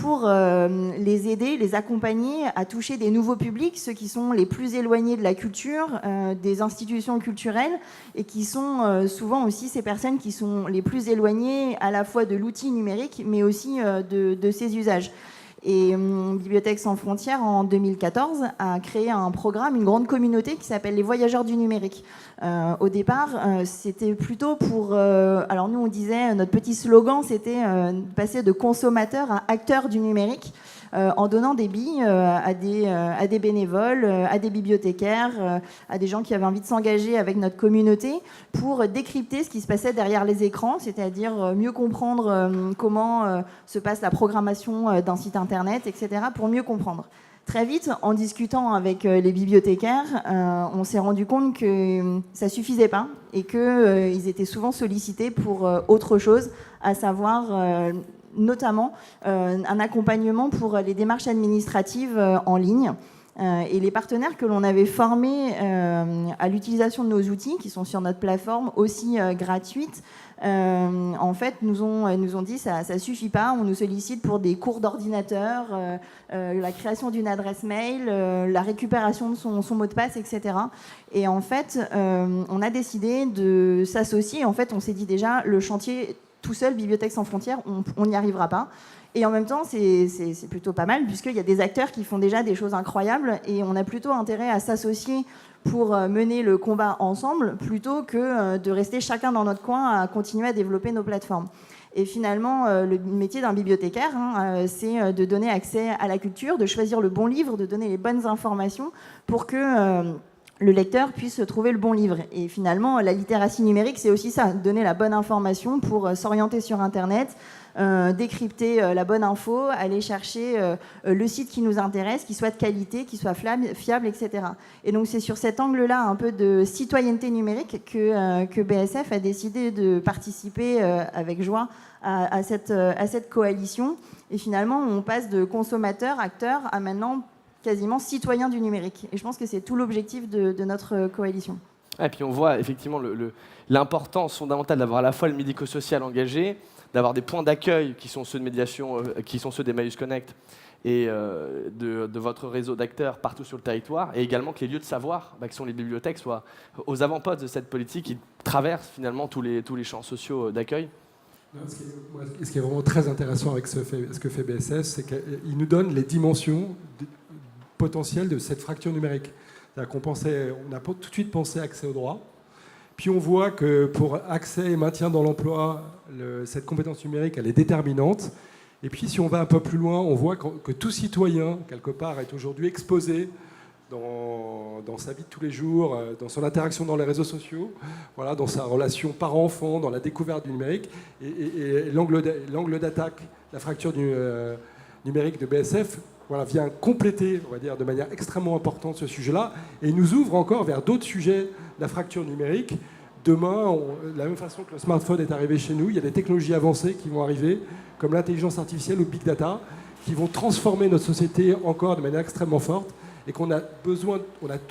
pour les aider, les accompagner à toucher des nouveaux publics, ceux qui sont les plus éloignés de la culture, des institutions culturelles, et qui sont souvent aussi ces personnes qui sont les plus éloignées à la fois de l'outil numérique, mais aussi de ses usages. Et Bibliothèques sans frontières, en 2014, a créé un programme, une grande communauté qui s'appelle les Voyageurs du numérique. Au départ, c'était plutôt pour... alors nous, on disait, notre petit slogan, c'était passer de consommateurs à acteurs du numérique, en donnant des billes à des bénévoles, à des bibliothécaires, à des gens qui avaient envie de s'engager avec notre communauté pour décrypter ce qui se passait derrière les écrans, c'est-à-dire mieux comprendre comment se passe la programmation d'un site internet, etc., pour mieux comprendre. Très vite, en discutant avec les bibliothécaires, on s'est rendu compte que ça ne suffisait pas et qu'ils étaient souvent sollicités pour autre chose, à savoir... notamment un accompagnement pour les démarches administratives en ligne. Et les partenaires que l'on avait formés à l'utilisation de nos outils, qui sont sur notre plateforme, aussi gratuite, en fait, nous ont dit ça ne suffit pas, on nous sollicite pour des cours d'ordinateur, la création d'une adresse mail, la récupération de son mot de passe, etc. Et en fait, on a décidé de s'associer. En fait, on s'est dit déjà, le chantier... tout seul, Bibliothèques sans frontières, on n'y arrivera pas. Et en même temps, c'est plutôt pas mal, puisqu'il y a des acteurs qui font déjà des choses incroyables, et on a plutôt intérêt à s'associer pour mener le combat ensemble, plutôt que de rester chacun dans notre coin à continuer à développer nos plateformes. Et finalement, le métier d'un bibliothécaire, c'est de donner accès à la culture, de choisir le bon livre, de donner les bonnes informations pour que... le lecteur puisse trouver le bon livre. Et finalement, la littératie numérique, c'est aussi ça, donner la bonne information pour s'orienter sur Internet, décrypter la bonne info, aller chercher le site qui nous intéresse, qui soit de qualité, qui soit fiable, etc. Et donc c'est sur cet angle-là, un peu de citoyenneté numérique, que BSF a décidé de participer avec joie à cette coalition. Et finalement, on passe de consommateurs, acteurs, à maintenant quasiment citoyens du numérique. Et je pense que c'est tout l'objectif de notre coalition. Et puis on voit effectivement l'importance fondamentale d'avoir à la fois le médico-social engagé, d'avoir des points d'accueil qui sont ceux de médiation, qui sont ceux d'Emmaüs Connect et de votre réseau d'acteurs partout sur le territoire, et également que les lieux de savoir, qui sont les bibliothèques, soient aux avant-postes de cette politique qui traverse finalement tous les champs sociaux d'accueil. Ce qui est vraiment très intéressant avec ce que fait BSF, c'est qu'il nous donne les dimensions potentielles de cette fracture numérique. C'est-à-dire on a tout de suite pensé accès au droit, puis on voit que pour accès et maintien dans l'emploi, cette compétence numérique, elle est déterminante. Et puis si on va un peu plus loin, on voit que tout citoyen, quelque part, est aujourd'hui exposé dans sa vie de tous les jours, dans son interaction dans les réseaux sociaux, voilà, dans sa relation parent-enfant, dans la découverte du numérique. Et l'angle d'attaque, la fracture numérique de BSF, voilà, vient compléter, on va dire, de manière extrêmement importante ce sujet-là, et nous ouvre encore vers d'autres sujets de la fracture numérique. Demain, de la même façon que le smartphone est arrivé chez nous, il y a des technologies avancées qui vont arriver, comme l'intelligence artificielle ou big data, qui vont transformer notre société encore de manière extrêmement forte, et qu'on a besoin,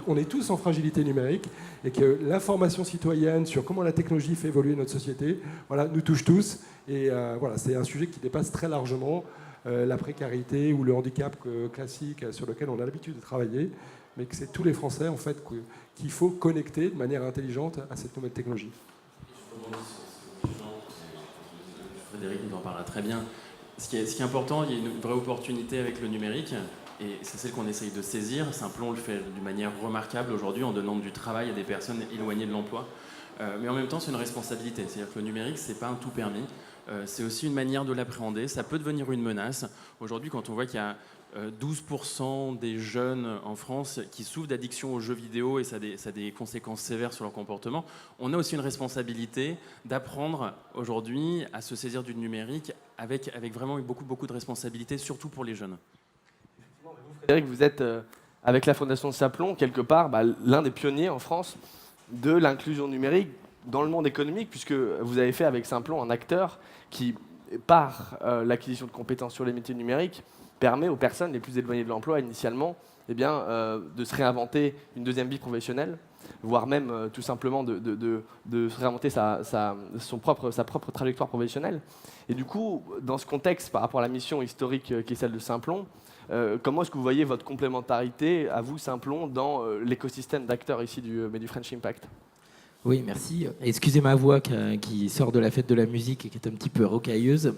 on est tous en fragilité numérique, et que l'information citoyenne sur comment la technologie fait évoluer notre société, voilà, nous touche tous, et voilà, c'est un sujet qui dépasse très largement la précarité ou le handicap classique sur lequel on a l'habitude de travailler, mais que c'est tous les Français en fait qu'il faut connecter de manière intelligente à cette nouvelle technologie. Frédéric nous en parlera très bien. Ce qui est important, il y a une vraie opportunité avec le numérique, et c'est celle qu'on essaye de saisir. Simplon le fait d'une manière remarquable aujourd'hui en donnant du travail à des personnes éloignées de l'emploi. Mais en même temps, c'est une responsabilité. C'est-à-dire que le numérique, c'est pas un tout permis. C'est aussi une manière de l'appréhender. Ça peut devenir une menace. Aujourd'hui, quand on voit qu'il y a 12% des jeunes en France qui souffrent d'addiction aux jeux vidéo et ça a des conséquences sévères sur leur comportement, on a aussi une responsabilité d'apprendre aujourd'hui à se saisir du numérique avec vraiment beaucoup de responsabilités, surtout pour les jeunes. Frédéric, vous êtes, avec la Fondation Simplon, quelque part, l'un des pionniers en France de l'inclusion numérique dans le monde économique, puisque vous avez fait avec Simplon un acteur qui, par l'acquisition de compétences sur les métiers numériques, permet aux personnes les plus éloignées de l'emploi initialement de se réinventer une deuxième vie professionnelle, voire même tout simplement de se réinventer sa propre trajectoire professionnelle. Et du coup, dans ce contexte, par rapport à la mission historique qui est celle de Simplon, comment est-ce que vous voyez votre complémentarité, à vous, Simplon, dans l'écosystème d'acteurs ici du French Impact ? Oui, merci. Excusez ma voix qui sort de la fête de la musique et qui est un petit peu rocailleuse.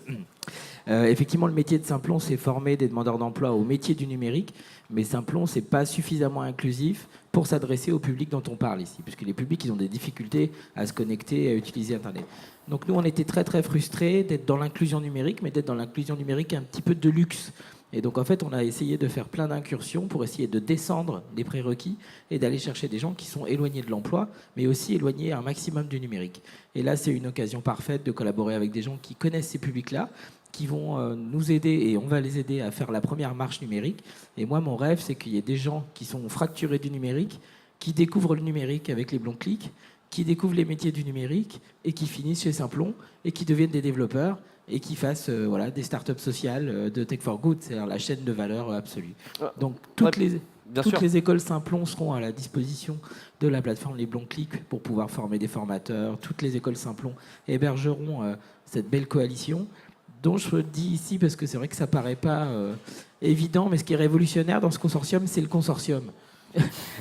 Effectivement, le métier de Simplon, c'est former des demandeurs d'emploi au métier du numérique, mais Simplon, c'est pas suffisamment inclusif pour s'adresser au public dont on parle ici, puisque les publics, ils ont des difficultés à se connecter et à utiliser Internet. Donc nous, on était très très frustrés d'être dans l'inclusion numérique, mais d'être dans l'inclusion numérique un petit peu de luxe. Et donc en fait, on a essayé de faire plein d'incursions pour essayer de descendre des prérequis et d'aller chercher des gens qui sont éloignés de l'emploi, mais aussi éloignés un maximum du numérique. Et là, c'est une occasion parfaite de collaborer avec des gens qui connaissent ces publics-là, qui vont nous aider, et on va les aider à faire la première marche numérique. Et moi, mon rêve, c'est qu'il y ait des gens qui sont fracturés du numérique, qui découvrent le numérique avec les bons clics, qui découvrent les métiers du numérique et qui finissent chez Simplon et qui deviennent des développeurs et qui fassent des startups sociales de Tech for Good, c'est-à-dire la chaîne de valeur absolue. Donc toutes les écoles Simplon seront à la disposition de la plateforme Les Bons Clics pour pouvoir former des formateurs. Toutes les écoles Simplon hébergeront cette belle coalition dont je le dis ici parce que c'est vrai que ça paraît pas évident, mais ce qui est révolutionnaire dans ce consortium, c'est le consortium.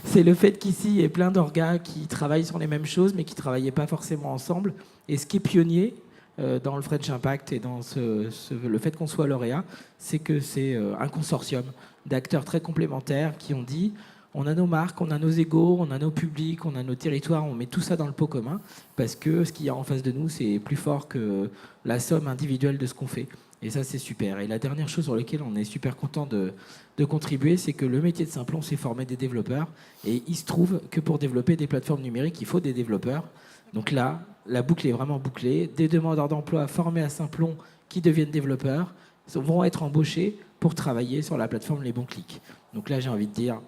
C'est le fait qu'ici, il y ait plein d'orgas qui travaillent sur les mêmes choses, mais qui ne travaillaient pas forcément ensemble. Et ce qui est pionnier dans le French Impact et dans le fait qu'on soit lauréat, c'est que c'est un consortium d'acteurs très complémentaires qui ont dit on a nos marques, on a nos égos, on a nos publics, on a nos territoires, on met tout ça dans le pot commun, parce que ce qu'il y a en face de nous, c'est plus fort que la somme individuelle de ce qu'on fait. Et ça, c'est super. Et la dernière chose sur laquelle on est super content de contribuer, c'est que le métier de Simplon, c'est former des développeurs. Et il se trouve que pour développer des plateformes numériques, il faut des développeurs. Donc là, la boucle est vraiment bouclée. Des demandeurs d'emploi formés à Simplon qui deviennent développeurs vont être embauchés pour travailler sur la plateforme Les Bons Clics. Donc là, j'ai envie de dire,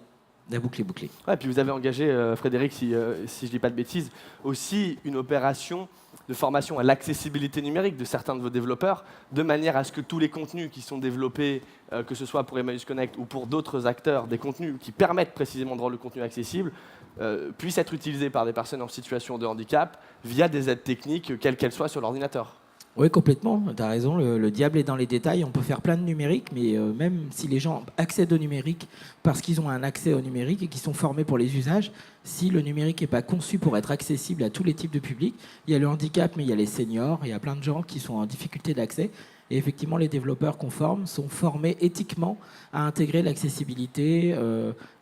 la boucle est bouclée. Ouais, puis vous avez engagé, Frédéric, si je ne dis pas de bêtises, aussi une opération de formation à l'accessibilité numérique de certains de vos développeurs, de manière à ce que tous les contenus qui sont développés, que ce soit pour Emmaüs Connect ou pour d'autres acteurs, des contenus qui permettent précisément de rendre le contenu accessible, puissent être utilisés par des personnes en situation de handicap via des aides techniques, quelles qu'elles soient, sur l'ordinateur. Oui, complètement, tu as raison, le diable est dans les détails. On peut faire plein de numérique, mais même si les gens accèdent au numérique parce qu'ils ont un accès au numérique et qu'ils sont formés pour les usages, si le numérique n'est pas conçu pour être accessible à tous les types de publics, il y a le handicap, mais il y a les seniors, il y a plein de gens qui sont en difficulté d'accès. Et effectivement, les développeurs qu'on forme sont formés éthiquement à intégrer l'accessibilité,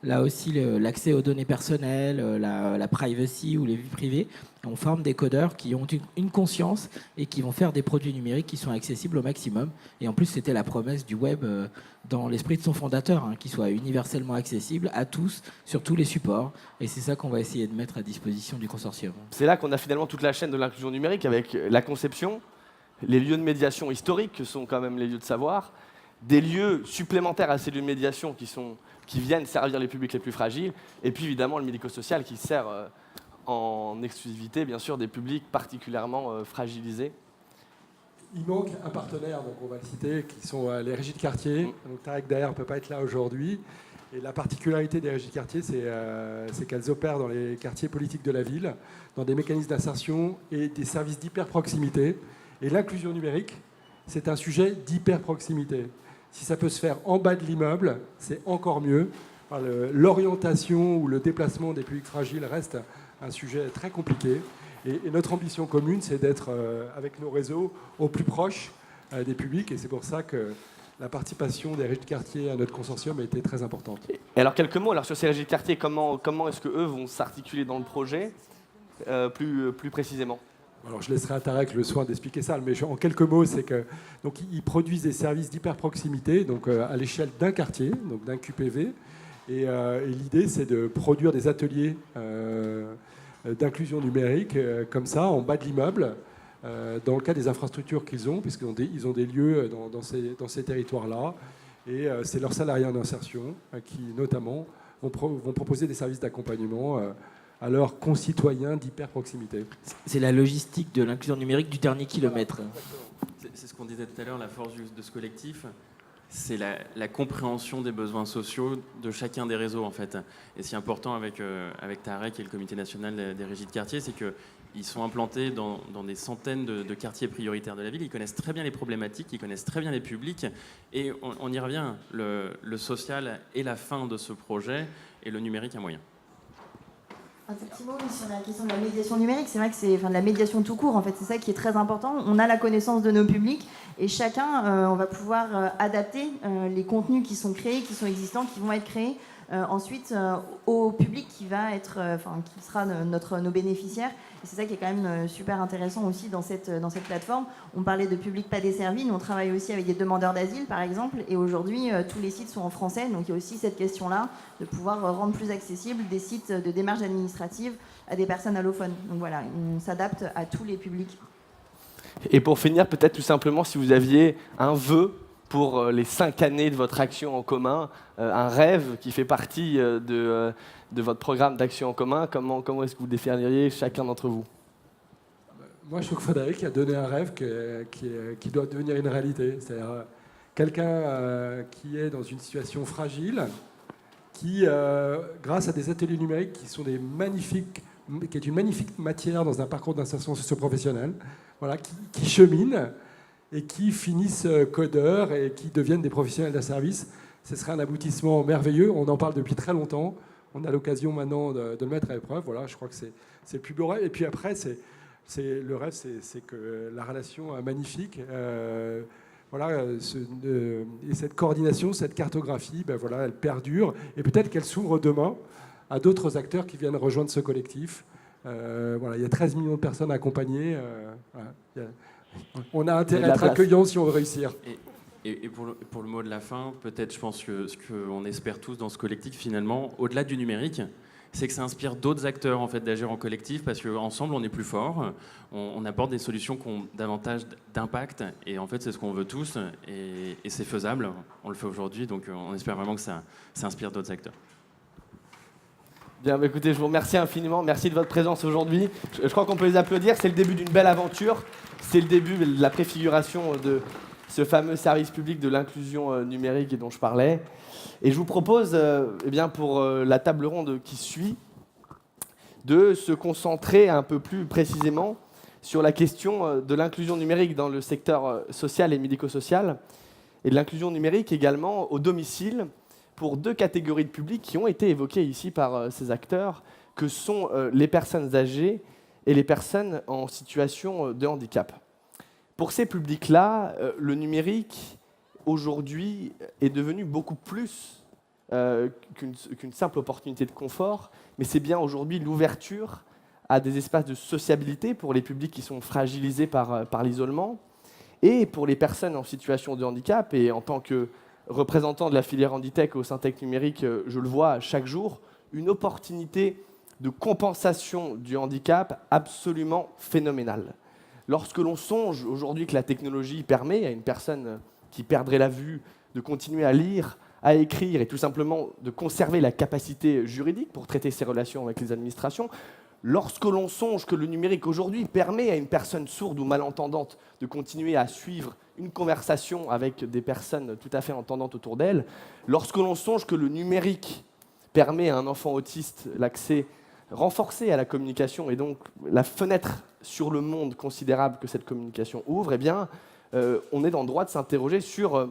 là aussi l'accès aux données personnelles, la privacy ou les vies privées. On forme des codeurs qui ont une conscience et qui vont faire des produits numériques qui sont accessibles au maximum. Et en plus, c'était la promesse du web dans l'esprit de son fondateur, hein, qui soit universellement accessible à tous, sur tous les supports. Et c'est ça qu'on va essayer de mettre à disposition du consortium. C'est là qu'on a finalement toute la chaîne de l'inclusion numérique avec la conception, les lieux de médiation historiques, que sont quand même les lieux de savoir, des lieux supplémentaires à ces lieux de médiation qui viennent servir les publics les plus fragiles, et puis évidemment le médico-social qui sert en exclusivité, bien sûr, des publics particulièrement fragilisés. Il manque un partenaire, donc on va le citer, qui sont les régies de quartier. Donc Tarek Daher ne peut pas être là aujourd'hui. Et la particularité des régies de quartier, c'est qu'elles opèrent dans les quartiers politiques de la ville, dans des mécanismes d'insertion et des services d'hyper-proximité. Et l'inclusion numérique, c'est un sujet d'hyper-proximité. Si ça peut se faire en bas de l'immeuble, c'est encore mieux. L'orientation ou le déplacement des publics fragiles reste un sujet très compliqué. Et notre ambition commune, c'est d'être, avec nos réseaux, au plus proche des publics. Et c'est pour ça que la participation des régies de quartier à notre consortium a été très importante. Et alors, quelques mots sur ces régies de quartier. Comment est-ce qu'eux vont s'articuler dans le projet plus précisément ? Alors, je laisserai à Tarek le soin d'expliquer ça, mais en quelques mots, c'est que donc ils produisent des services d'hyper-proximité, donc à l'échelle d'un quartier, donc d'un QPV. Et l'idée, c'est de produire des ateliers d'inclusion numérique comme ça, en bas de l'immeuble, dans le cas des infrastructures qu'ils ont, puisqu'ils ont des lieux dans ces territoires-là. Et c'est leurs salariés en insertion qui, notamment, vont proposer des services d'accompagnement à leurs concitoyens d'hyper-proximité. C'est la logistique de l'inclusion numérique du dernier kilomètre. C'est ce qu'on disait tout à l'heure, la force de ce collectif, c'est la compréhension des besoins sociaux de chacun des réseaux, en fait. Et ce qui est important avec Tarek et le Comité national des régies de quartier, c'est qu'ils sont implantés dans des centaines de quartiers prioritaires de la ville. Ils connaissent très bien les problématiques, ils connaissent très bien les publics. Et on y revient, le social est la fin de ce projet et le numérique un moyen. Un petit mot sur la question de la médiation numérique. C'est vrai que c'est de la médiation tout court, en fait. C'est ça qui est très important. On a la connaissance de nos publics et chacun, on va pouvoir adapter les contenus qui sont créés, qui sont existants, qui vont être créés ensuite au public qui va être, qui sera nos bénéficiaires. Et c'est ça qui est quand même super intéressant aussi dans cette plateforme. On parlait de public pas desservi. Nous, on travaille aussi avec des demandeurs d'asile, par exemple. Et aujourd'hui, tous les sites sont en français. Donc, il y a aussi cette question-là de pouvoir rendre plus accessibles des sites de démarches administratives à des personnes allophones. Donc voilà, on s'adapte à tous les publics. Et pour finir, peut-être tout simplement, si vous aviez un vœu pour les 5 années de votre action en commun, un rêve qui fait partie de votre programme d'action en commun, comment est-ce que vous définiriez chacun d'entre vous ? Moi, je trouve que Frédéric a donné un rêve qui doit devenir une réalité. C'est-à-dire quelqu'un qui est dans une situation fragile, qui, grâce à des ateliers numériques qui est une magnifique matière dans un parcours d'insertion socio-professionnelle, voilà, qui chemine et qui finissent codeurs et qui deviennent des professionnels d'un service. Ce serait un aboutissement merveilleux. On en parle depuis très longtemps. On a l'occasion maintenant de le mettre à l'épreuve. Voilà, je crois que c'est le plus beau rêve. Et puis après, le rêve, c'est que la relation magnifique, et cette coordination, cette cartographie, elle perdure. Et peut-être qu'elle s'ouvre demain à d'autres acteurs qui viennent rejoindre ce collectif. Il y a 13 millions de personnes accompagnées. On a intérêt à être accueillant si on veut réussir. Et pour le mot de la fin, peut-être, je pense que ce qu'on espère tous dans ce collectif, finalement, au-delà du numérique, c'est que ça inspire d'autres acteurs en fait, d'agir en collectif, parce qu'ensemble, on est plus fort, on apporte des solutions qui ont davantage d'impact, et en fait, c'est ce qu'on veut tous, et c'est faisable, on le fait aujourd'hui, donc on espère vraiment que ça inspire d'autres acteurs. Bien, bah écoutez, je vous remercie infiniment. Merci de votre présence aujourd'hui. Je crois qu'on peut les applaudir. C'est le début d'une belle aventure. C'est le début de la préfiguration de ce fameux service public de l'inclusion numérique dont je parlais. Et je vous propose, eh bien, pour la table ronde qui suit, de se concentrer un peu plus précisément sur la question de l'inclusion numérique dans le secteur social et médico-social, et de l'inclusion numérique également au domicile, pour deux catégories de publics qui ont été évoquées ici par ces acteurs, que sont les personnes âgées et les personnes en situation de handicap. Pour ces publics-là, le numérique, aujourd'hui, est devenu beaucoup plus qu'une simple opportunité de confort, mais c'est bien aujourd'hui l'ouverture à des espaces de sociabilité pour les publics qui sont fragilisés par l'isolement, et pour les personnes en situation de handicap, et en tant que représentant de la filière Handitech au Syntec numérique, je le vois chaque jour, une opportunité de compensation du handicap absolument phénoménale. Lorsque l'on songe aujourd'hui que la technologie permet à une personne qui perdrait la vue de continuer à lire, à écrire et tout simplement de conserver la capacité juridique pour traiter ses relations avec les administrations, lorsque l'on songe que le numérique aujourd'hui permet à une personne sourde ou malentendante de continuer à suivre une conversation avec des personnes tout à fait entendantes autour d'elle, lorsque l'on songe que le numérique permet à un enfant autiste l'accès renforcé à la communication et donc la fenêtre sur le monde considérable que cette communication ouvre, eh bien, on est dans le droit de s'interroger sur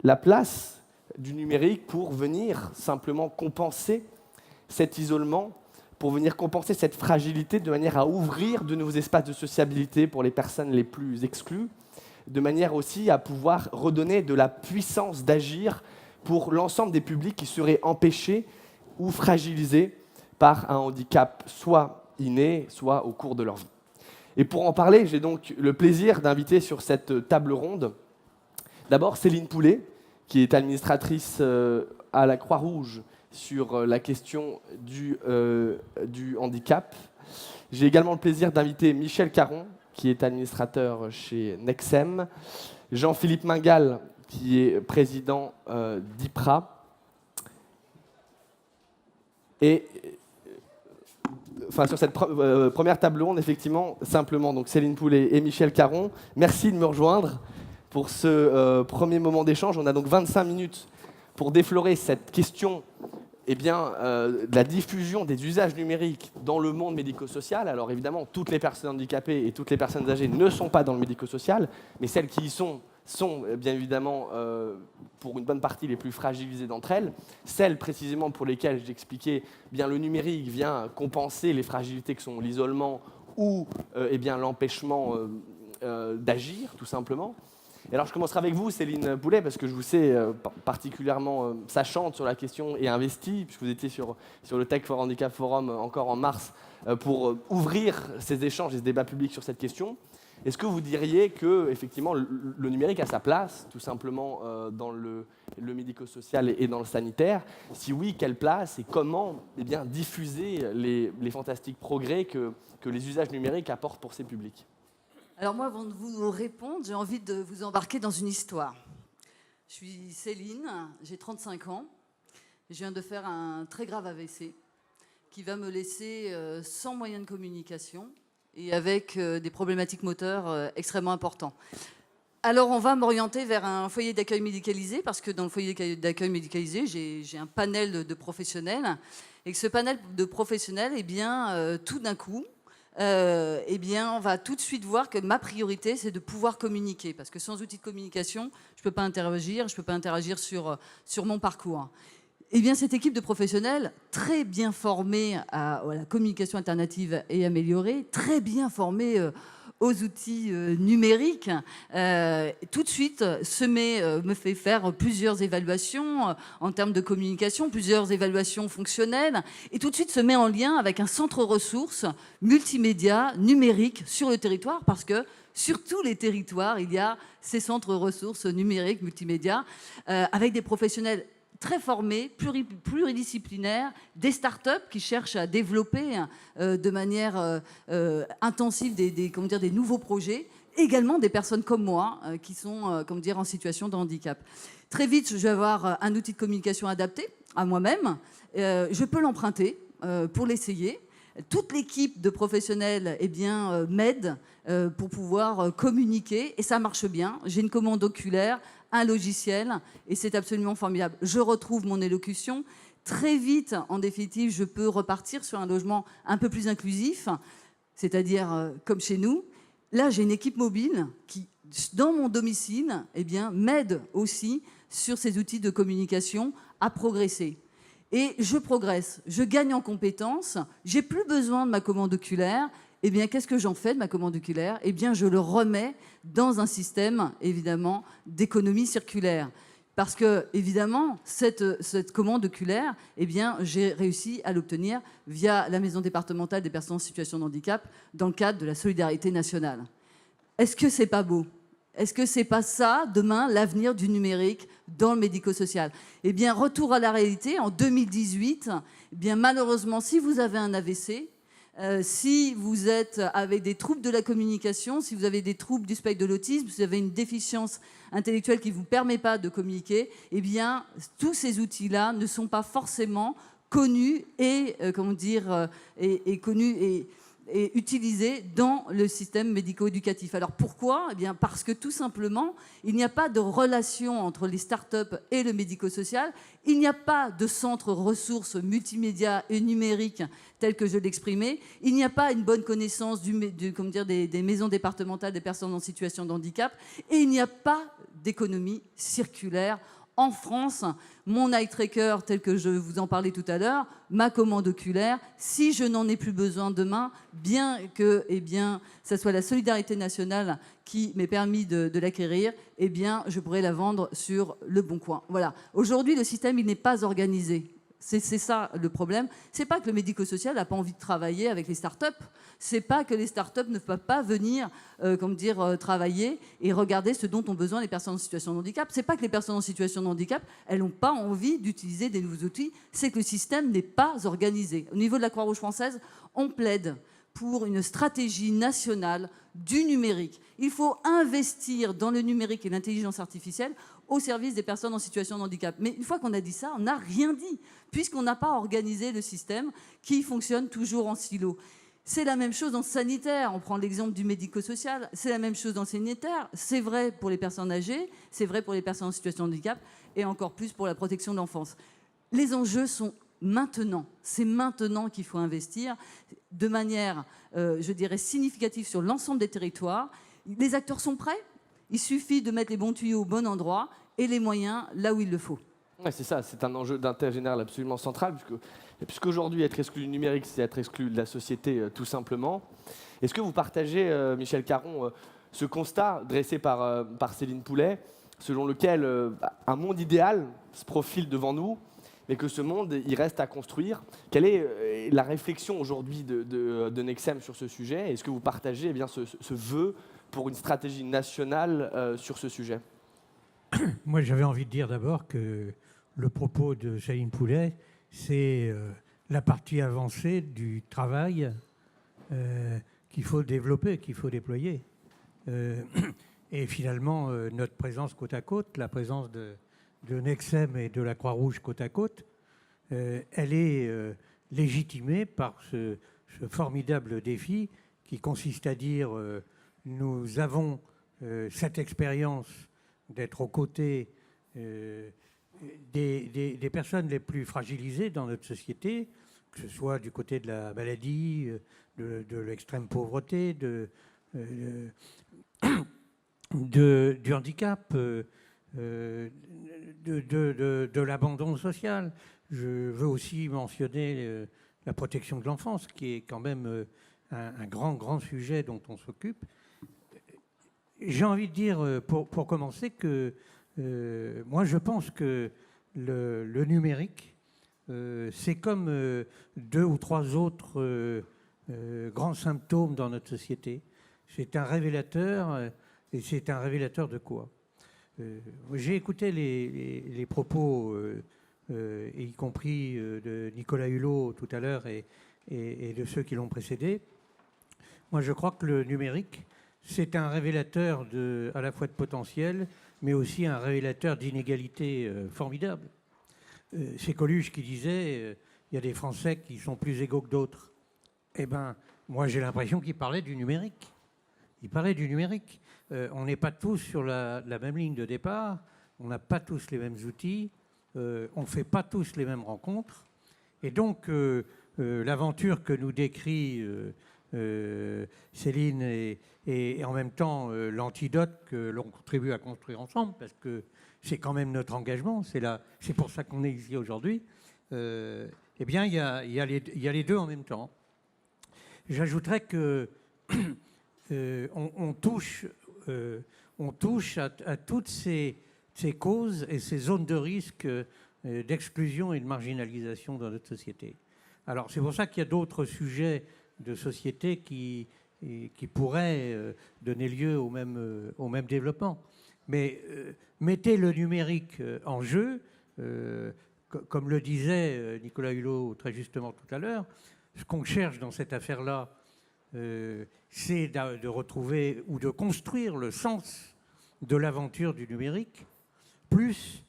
la place du numérique pour venir simplement compenser cet isolement, pour venir compenser cette fragilité de manière à ouvrir de nouveaux espaces de sociabilité pour les personnes les plus exclues, de manière aussi à pouvoir redonner de la puissance d'agir pour l'ensemble des publics qui seraient empêchés ou fragilisés par un handicap soit inné, soit au cours de leur vie. Et pour en parler, j'ai donc le plaisir d'inviter sur cette table ronde d'abord Céline Poulet, qui est administratrice à la Croix-Rouge sur la question du handicap. J'ai également le plaisir d'inviter Michel Caron, qui est administrateur chez Nexem, Jean-Philippe Mingal, qui est président d'IPRA, et enfin, sur cette première table ronde, effectivement, simplement, donc Céline Poulet et Michel Caron, merci de me rejoindre pour ce premier moment d'échange. On a donc 25 minutes pour déflorer cette question de la diffusion des usages numériques dans le monde médico-social. Alors évidemment, toutes les personnes handicapées et toutes les personnes âgées ne sont pas dans le médico-social, mais celles qui y sont bien évidemment, pour une bonne partie, les plus fragilisées d'entre elles. Celles précisément pour lesquelles j'expliquais, bien le numérique vient compenser les fragilités que sont l'isolement ou l'empêchement d'agir, tout simplement. Et alors je commencerai avec vous, Céline Poulet, parce que je vous sais particulièrement sachante sur la question et investie, puisque vous étiez sur le Tech for Handicap Forum encore en mars, pour ouvrir ces échanges et ce débat public sur cette question. Est-ce que vous diriez que effectivement, le numérique a sa place, tout simplement, dans le médico-social et dans le sanitaire? Si oui, quelle place et comment diffuser les fantastiques progrès que les usages numériques apportent pour ces publics? Alors moi, avant de vous répondre, j'ai envie de vous embarquer dans une histoire. Je suis Céline, j'ai 35 ans, et je viens de faire un très grave AVC qui va me laisser sans moyen de communication et avec des problématiques moteurs extrêmement importantes. Alors on va m'orienter vers un foyer d'accueil médicalisé, parce que dans le foyer d'accueil médicalisé, j'ai un panel de professionnels, et que ce panel de professionnels, tout d'un coup, on va tout de suite voir que ma priorité, c'est de pouvoir communiquer. Parce que sans outil de communication, je ne peux pas interagir sur mon parcours. Cette équipe de professionnels, très bien formée à la communication alternative et améliorée, très bien formée aux outils numériques, tout de suite me fait faire plusieurs évaluations en termes de communication, plusieurs évaluations fonctionnelles, et tout de suite se met en lien avec un centre ressources multimédia numérique sur le territoire, parce que sur tous les territoires, il y a ces centres ressources numériques multimédia avec des professionnels très formés, pluridisciplinaires, des startups qui cherchent à développer de manière intensive des nouveaux projets, également des personnes comme moi qui sont en situation de handicap. Très vite, je vais avoir un outil de communication adapté à moi-même. Je peux l'emprunter pour l'essayer. Toute l'équipe de professionnels m'aide pour pouvoir communiquer et ça marche bien. J'ai une commande oculaire, un logiciel et c'est absolument formidable. Je retrouve mon élocution. Très vite, en définitive, je peux repartir sur un logement un peu plus inclusif, c'est-à-dire comme chez nous. Là, j'ai une équipe mobile qui, dans mon domicile, m'aide aussi sur ces outils de communication à progresser. Et je progresse, je gagne en compétences, j'ai plus besoin de ma commande oculaire. Qu'est-ce que j'en fais de ma commande oculaire ? Je le remets dans un système, évidemment, d'économie circulaire. Parce que, évidemment, cette commande oculaire, j'ai réussi à l'obtenir via la maison départementale des personnes en situation de handicap dans le cadre de la solidarité nationale. Est-ce que c'est pas beau ? Est-ce que c'est pas ça, demain, l'avenir du numérique dans le médico-social ? Retour à la réalité, en 2018, malheureusement, si vous avez un AVC, si vous êtes avec des troubles de la communication, si vous avez des troubles du spectre de l'autisme, si vous avez une déficience intellectuelle qui ne vous permet pas de communiquer, tous ces outils-là ne sont pas forcément connus et utilisés dans le système médico-éducatif. Alors pourquoi ? Parce que tout simplement, il n'y a pas de relation entre les startups et le médico-social. Il n'y a pas de centre ressources multimédia et numérique tel que je l'exprimais. Il n'y a pas une bonne connaissance des maisons départementales des personnes en situation de handicap. Et il n'y a pas d'économie circulaire. En France, mon eye tracker, tel que je vous en parlais tout à l'heure, ma commande oculaire, si je n'en ai plus besoin demain, bien que ça soit la solidarité nationale qui m'ait permis de l'acquérir, je pourrais la vendre sur Le Bon Coin. Voilà. Aujourd'hui, le système, il n'est pas organisé. C'est ça le problème. C'est pas que le médico-social n'a pas envie de travailler avec les startups. C'est pas que les startups ne peuvent pas venir, travailler et regarder ce dont ont besoin les personnes en situation de handicap. C'est pas que les personnes en situation de handicap, elles n'ont pas envie d'utiliser des nouveaux outils. C'est que le système n'est pas organisé. Au niveau de la Croix-Rouge française, on plaide pour une stratégie nationale du numérique. Il faut investir dans le numérique et l'intelligence artificielle au service des personnes en situation de handicap. Mais une fois qu'on a dit ça, on n'a rien dit, puisqu'on n'a pas organisé le système qui fonctionne toujours en silo. C'est la même chose dans le sanitaire. On prend l'exemple du médico-social. C'est la même chose dans le sanitaire. C'est vrai pour les personnes âgées, c'est vrai pour les personnes en situation de handicap, et encore plus pour la protection de l'enfance. Les enjeux sont maintenant. C'est maintenant qu'il faut investir de manière, significative sur l'ensemble des territoires. Les acteurs sont prêts. Il suffit de mettre les bons tuyaux au bon endroit et les moyens là où il le faut. Ouais, c'est ça, c'est un enjeu d'intérêt général absolument central, puisqu'aujourd'hui, être exclu du numérique, c'est être exclu de la société, tout simplement. Est-ce que vous partagez, Michel Caron, ce constat dressé par Céline Poulet, selon lequel un monde idéal se profile devant nous, mais que ce monde, il reste à construire ? Quelle est la réflexion aujourd'hui de Nexem sur ce sujet ? Est-ce que vous partagez ce vœu pour une stratégie nationale sur ce sujet ? Moi, j'avais envie de dire d'abord que le propos de Céline Poulet, c'est la partie avancée du travail qu'il faut développer, qu'il faut déployer. Et finalement, notre présence côte à côte, la présence de Nexem et de la Croix-Rouge côte à côte, elle est légitimée par ce formidable défi qui consiste à dire nous avons cette expérience d'être aux côtés des personnes les plus fragilisées dans notre société, que ce soit du côté de la maladie, de l'extrême pauvreté, du handicap, de l'abandon social. Je veux aussi mentionner la protection de l'enfance, qui est quand même un grand sujet dont on s'occupe. J'ai envie de dire, pour commencer, que moi, je pense que le numérique, c'est comme 2 ou 3 autres grands symptômes dans notre société. C'est un révélateur, et c'est un révélateur de quoi ? J'ai écouté les propos y compris de Nicolas Hulot tout à l'heure et de ceux qui l'ont précédé. Moi, je crois que le numérique, c'est un révélateur à la fois de potentiel, mais aussi un révélateur d'inégalités formidables. C'est Coluche qui disait il y a des Français qui sont plus égaux que d'autres. Eh bien, moi, j'ai l'impression qu'il parlait du numérique. Il parlait du numérique. On n'est pas tous sur la même ligne de départ, on n'a pas tous les mêmes outils, on ne fait pas tous les mêmes rencontres. Et donc, l'aventure que nous décrit Céline et en même temps l'antidote que l'on contribue à construire ensemble, parce que c'est quand même notre engagement, c'est pour ça qu'on est ici aujourd'hui, eh bien, il y a les deux en même temps. J'ajouterais que on touche à toutes ces causes et ces zones de risque d'exclusion et de marginalisation dans notre société. Alors, c'est pour ça qu'il y a d'autres sujets de société qui pourraient donner lieu au même développement. Mais mettez le numérique en jeu, comme le disait Nicolas Hulot très justement tout à l'heure, ce qu'on cherche dans cette affaire-là, c'est de retrouver ou de construire le sens de l'aventure du numérique, plus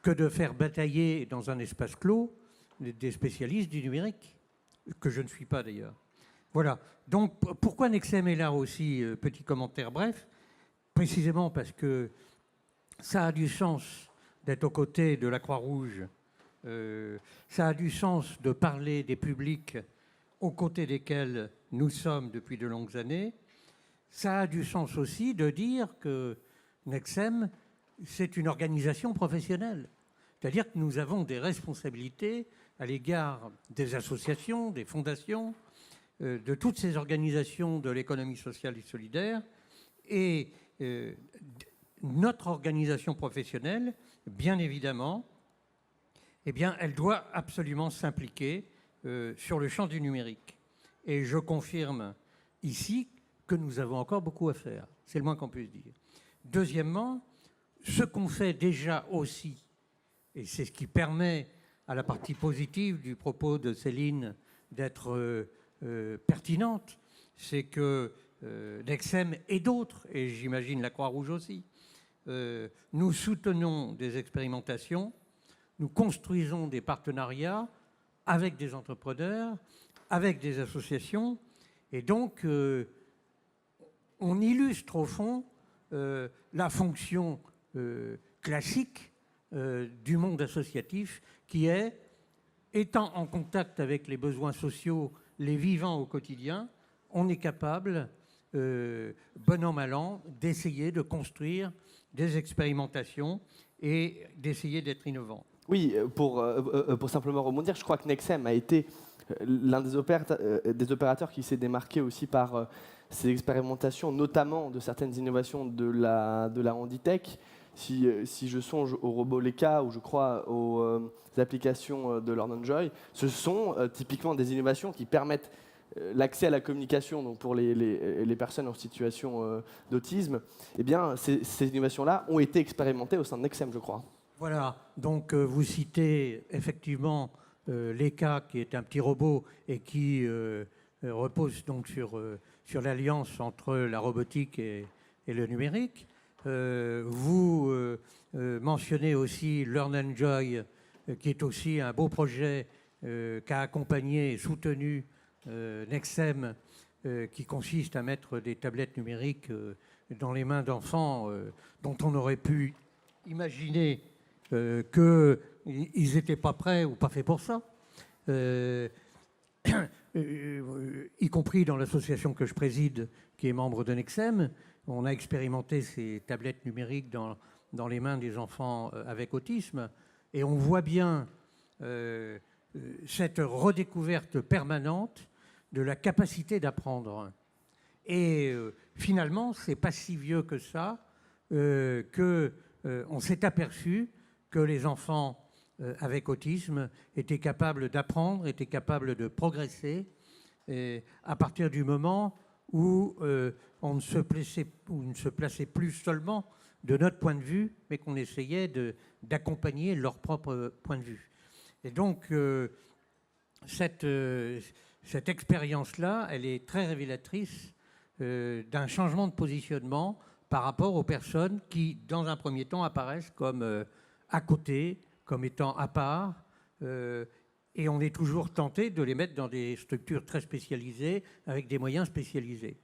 que de faire batailler dans un espace clos des spécialistes du numérique, que je ne suis pas d'ailleurs. Voilà. Donc, pourquoi Nexem est là aussi, petit commentaire bref, précisément parce que ça a du sens d'être aux côtés de la Croix-Rouge, ça a du sens de parler des publics aux côtés desquels nous sommes depuis de longues années. Ça a du sens aussi de dire que Nexem, c'est une organisation professionnelle. C'est-à-dire que nous avons des responsabilités à l'égard des associations, des fondations, de toutes ces organisations de l'économie sociale et solidaire. Et notre organisation professionnelle, bien évidemment, eh bien, elle doit absolument s'impliquer sur le champ du numérique. Et je confirme ici que nous avons encore beaucoup à faire. C'est le moins qu'on puisse dire. Deuxièmement, ce qu'on fait déjà aussi, et c'est ce qui permet à la partie positive du propos de Céline d'être pertinente, c'est que Nexem et d'autres, et j'imagine la Croix-Rouge aussi, nous soutenons des expérimentations, nous construisons des partenariats avec des entrepreneurs, avec des associations, et donc on illustre au fond la fonction classique du monde associatif qui est, étant en contact avec les besoins sociaux, les vivants au quotidien, on est capable, bon an, mal an, d'essayer de construire des expérimentations et d'essayer d'être innovant. Oui, pour simplement rebondir, je crois que Nexem a été l'un des opérateurs qui s'est démarqué aussi par ces expérimentations, notamment de certaines innovations de la Handitech. Si je songe au robot Leka ou je crois aux applications de Learn and Joy, ce sont typiquement des innovations qui permettent l'accès à la communication donc pour les personnes en situation d'autisme. Eh bien, ces innovations-là ont été expérimentées au sein de Nexem, je crois. Voilà, donc vous citez effectivement Leka, qui est un petit robot et qui repose donc sur l'alliance entre la robotique et le numérique. Vous mentionnez aussi Learn and Joy, qui est aussi un beau projet qu'a accompagné et soutenu Nexem, qui consiste à mettre des tablettes numériques dans les mains d'enfants dont on aurait pu imaginer qu'ils n'étaient pas prêts ou pas faits pour ça. Y compris dans l'association que je préside, qui est membre de Nexem, on a expérimenté ces tablettes numériques dans les mains des enfants avec autisme, et on voit bien cette redécouverte permanente de la capacité d'apprendre. Et finalement, c'est pas si vieux que ça qu'on s'est aperçu que les enfants avec autisme étaient capables d'apprendre, étaient capables de progresser, et à partir du moment où on ne se plaçait plus seulement de notre point de vue, mais qu'on essayait d'accompagner leur propre point de vue. Et donc, cette expérience-là, elle est très révélatrice d'un changement de positionnement par rapport aux personnes qui, dans un premier temps, apparaissent comme à côté, comme étant à part, et on est toujours tenté de les mettre dans des structures très spécialisées, avec des moyens spécialisés.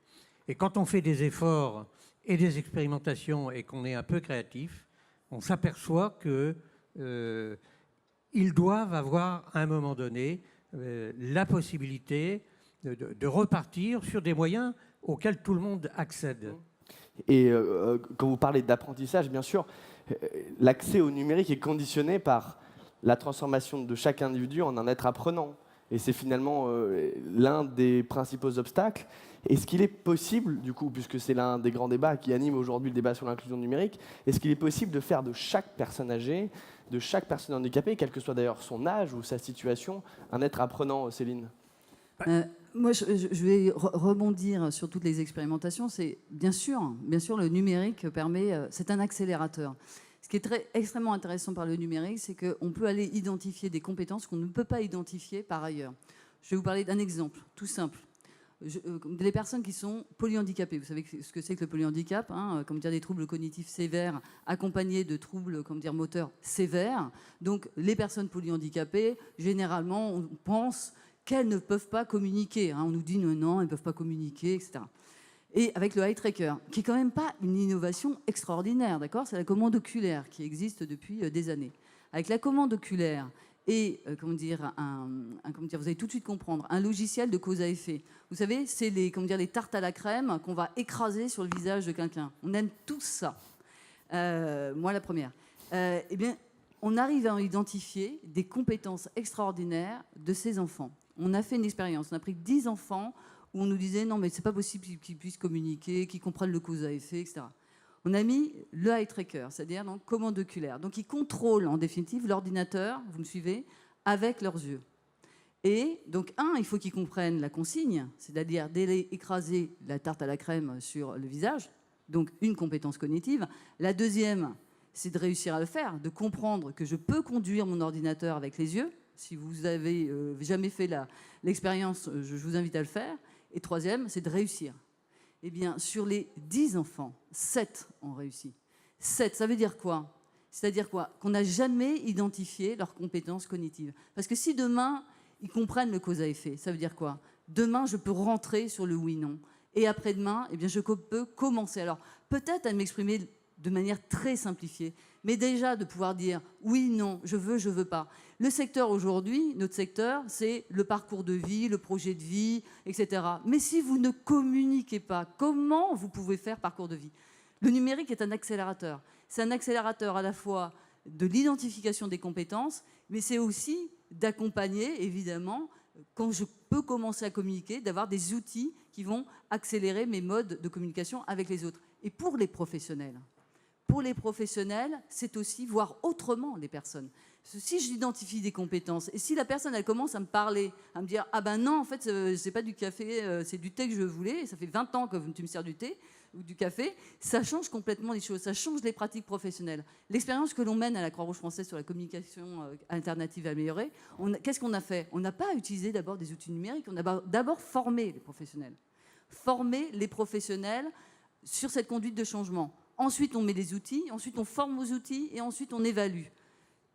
Et quand on fait des efforts et des expérimentations et qu'on est un peu créatif, on s'aperçoit qu'ils doivent avoir, à un moment donné, la possibilité de repartir sur des moyens auxquels tout le monde accède. Et quand vous parlez d'apprentissage, bien sûr, l'accès au numérique est conditionné par la transformation de chaque individu en un être apprenant. Et c'est finalement l'un des principaux obstacles. Est-ce qu'il est possible, du coup, puisque c'est l'un des grands débats qui anime aujourd'hui le débat sur l'inclusion numérique, est-ce qu'il est possible de faire de chaque personne âgée, de chaque personne handicapée, quel que soit d'ailleurs son âge ou sa situation, un être apprenant, Céline ? Moi, je vais rebondir sur toutes les expérimentations. C'est bien sûr, le numérique permet, c'est un accélérateur. Ce qui est extrêmement intéressant par le numérique, c'est qu'on peut aller identifier des compétences qu'on ne peut pas identifier par ailleurs. Je vais vous parler d'un exemple tout simple. Les personnes qui sont polyhandicapées, vous savez ce que c'est que le polyhandicap, hein, comme dire des troubles cognitifs sévères accompagnés de troubles moteurs sévères. Donc les personnes polyhandicapées, généralement, on pense qu'elles ne peuvent pas communiquer. Hein. On nous dit non, elles ne peuvent pas communiquer, etc. Et avec le eye tracker, qui est quand même pas une innovation extraordinaire, d'accord ? C'est la commande oculaire qui existe depuis des années. Avec la commande oculaire et, vous allez tout de suite comprendre, un logiciel de cause à effet. Vous savez, c'est les tartes à la crème qu'on va écraser sur le visage de quelqu'un. On aime tous ça. Moi, la première. Eh bien, on arrive à identifier des compétences extraordinaires de ces enfants. On a fait une expérience. On a pris 10 enfants où on nous disait non, mais c'est pas possible qu'ils puissent communiquer, qu'ils comprennent le cause à effet, etc. On a mis le eye tracker, c'est-à-dire donc commande oculaire. Donc ils contrôlent en définitive l'ordinateur, vous me suivez, avec leurs yeux. Et donc il faut qu'ils comprennent la consigne, c'est-à-dire d'aller écraser la tarte à la crème sur le visage, donc une compétence cognitive. La deuxième, c'est de réussir à le faire, de comprendre que je peux conduire mon ordinateur avec les yeux. Si vous avez jamais fait l'expérience, je vous invite à le faire. Et troisième, c'est de réussir. Eh bien, sur les 10 enfants, 7 ont réussi. 7, ça veut dire quoi ? C'est-à-dire quoi ? Qu'on n'a jamais identifié leurs compétences cognitives. Parce que si demain, ils comprennent le cause à effet, ça veut dire quoi ? Demain, je peux rentrer sur le oui-non. Et après-demain, eh bien, je peux commencer. Alors, peut-être à m'exprimer de manière très simplifiée, mais déjà de pouvoir dire oui, non, je veux pas. Le secteur aujourd'hui, notre secteur, c'est le parcours de vie, le projet de vie, etc. Mais si vous ne communiquez pas, comment vous pouvez faire parcours de vie ? Le numérique est un accélérateur. C'est un accélérateur à la fois de l'identification des compétences, mais c'est aussi d'accompagner, évidemment, quand je peux commencer à communiquer, d'avoir des outils qui vont accélérer mes modes de communication avec les autres. Et pour les professionnels, c'est aussi voir autrement les personnes. Si j'identifie des compétences et si la personne elle commence à me parler, à me dire ah ben non en fait c'est pas du café, c'est du thé que je voulais, ça fait 20 ans que tu me sers du thé ou du café, ça change complètement les choses, ça change les pratiques professionnelles. L'expérience que l'on mène à la Croix-Rouge française sur la communication alternative améliorée, qu'est-ce qu'on a fait ? On n'a pas utilisé d'abord des outils numériques, on a d'abord formé les professionnels. Former les professionnels sur cette conduite de changement. Ensuite, on met les outils, ensuite on forme aux outils et ensuite on évalue.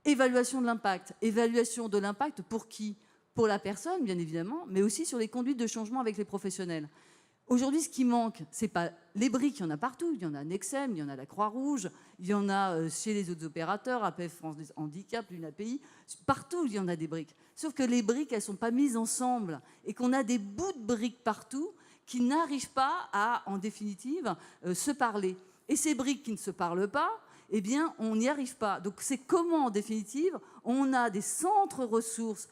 Évaluation de l'impact. Évaluation de l'impact pour qui ? Pour la personne, bien évidemment, mais aussi sur les conduites de changement avec les professionnels. Aujourd'hui, ce qui manque, c'est pas les briques, il y en a partout. Il y en a à Nexem, il y en a à la Croix-Rouge, il y en a chez les autres opérateurs, APF France Handicap, l'UNAPI. Partout, il y en a des briques. Sauf que les briques, elles ne sont pas mises ensemble et qu'on a des bouts de briques partout qui n'arrivent pas à, en définitive, se parler. Et ces briques qui ne se parlent pas, eh bien, on n'y arrive pas. Donc, c'est comment, en définitive, on a des centres ressources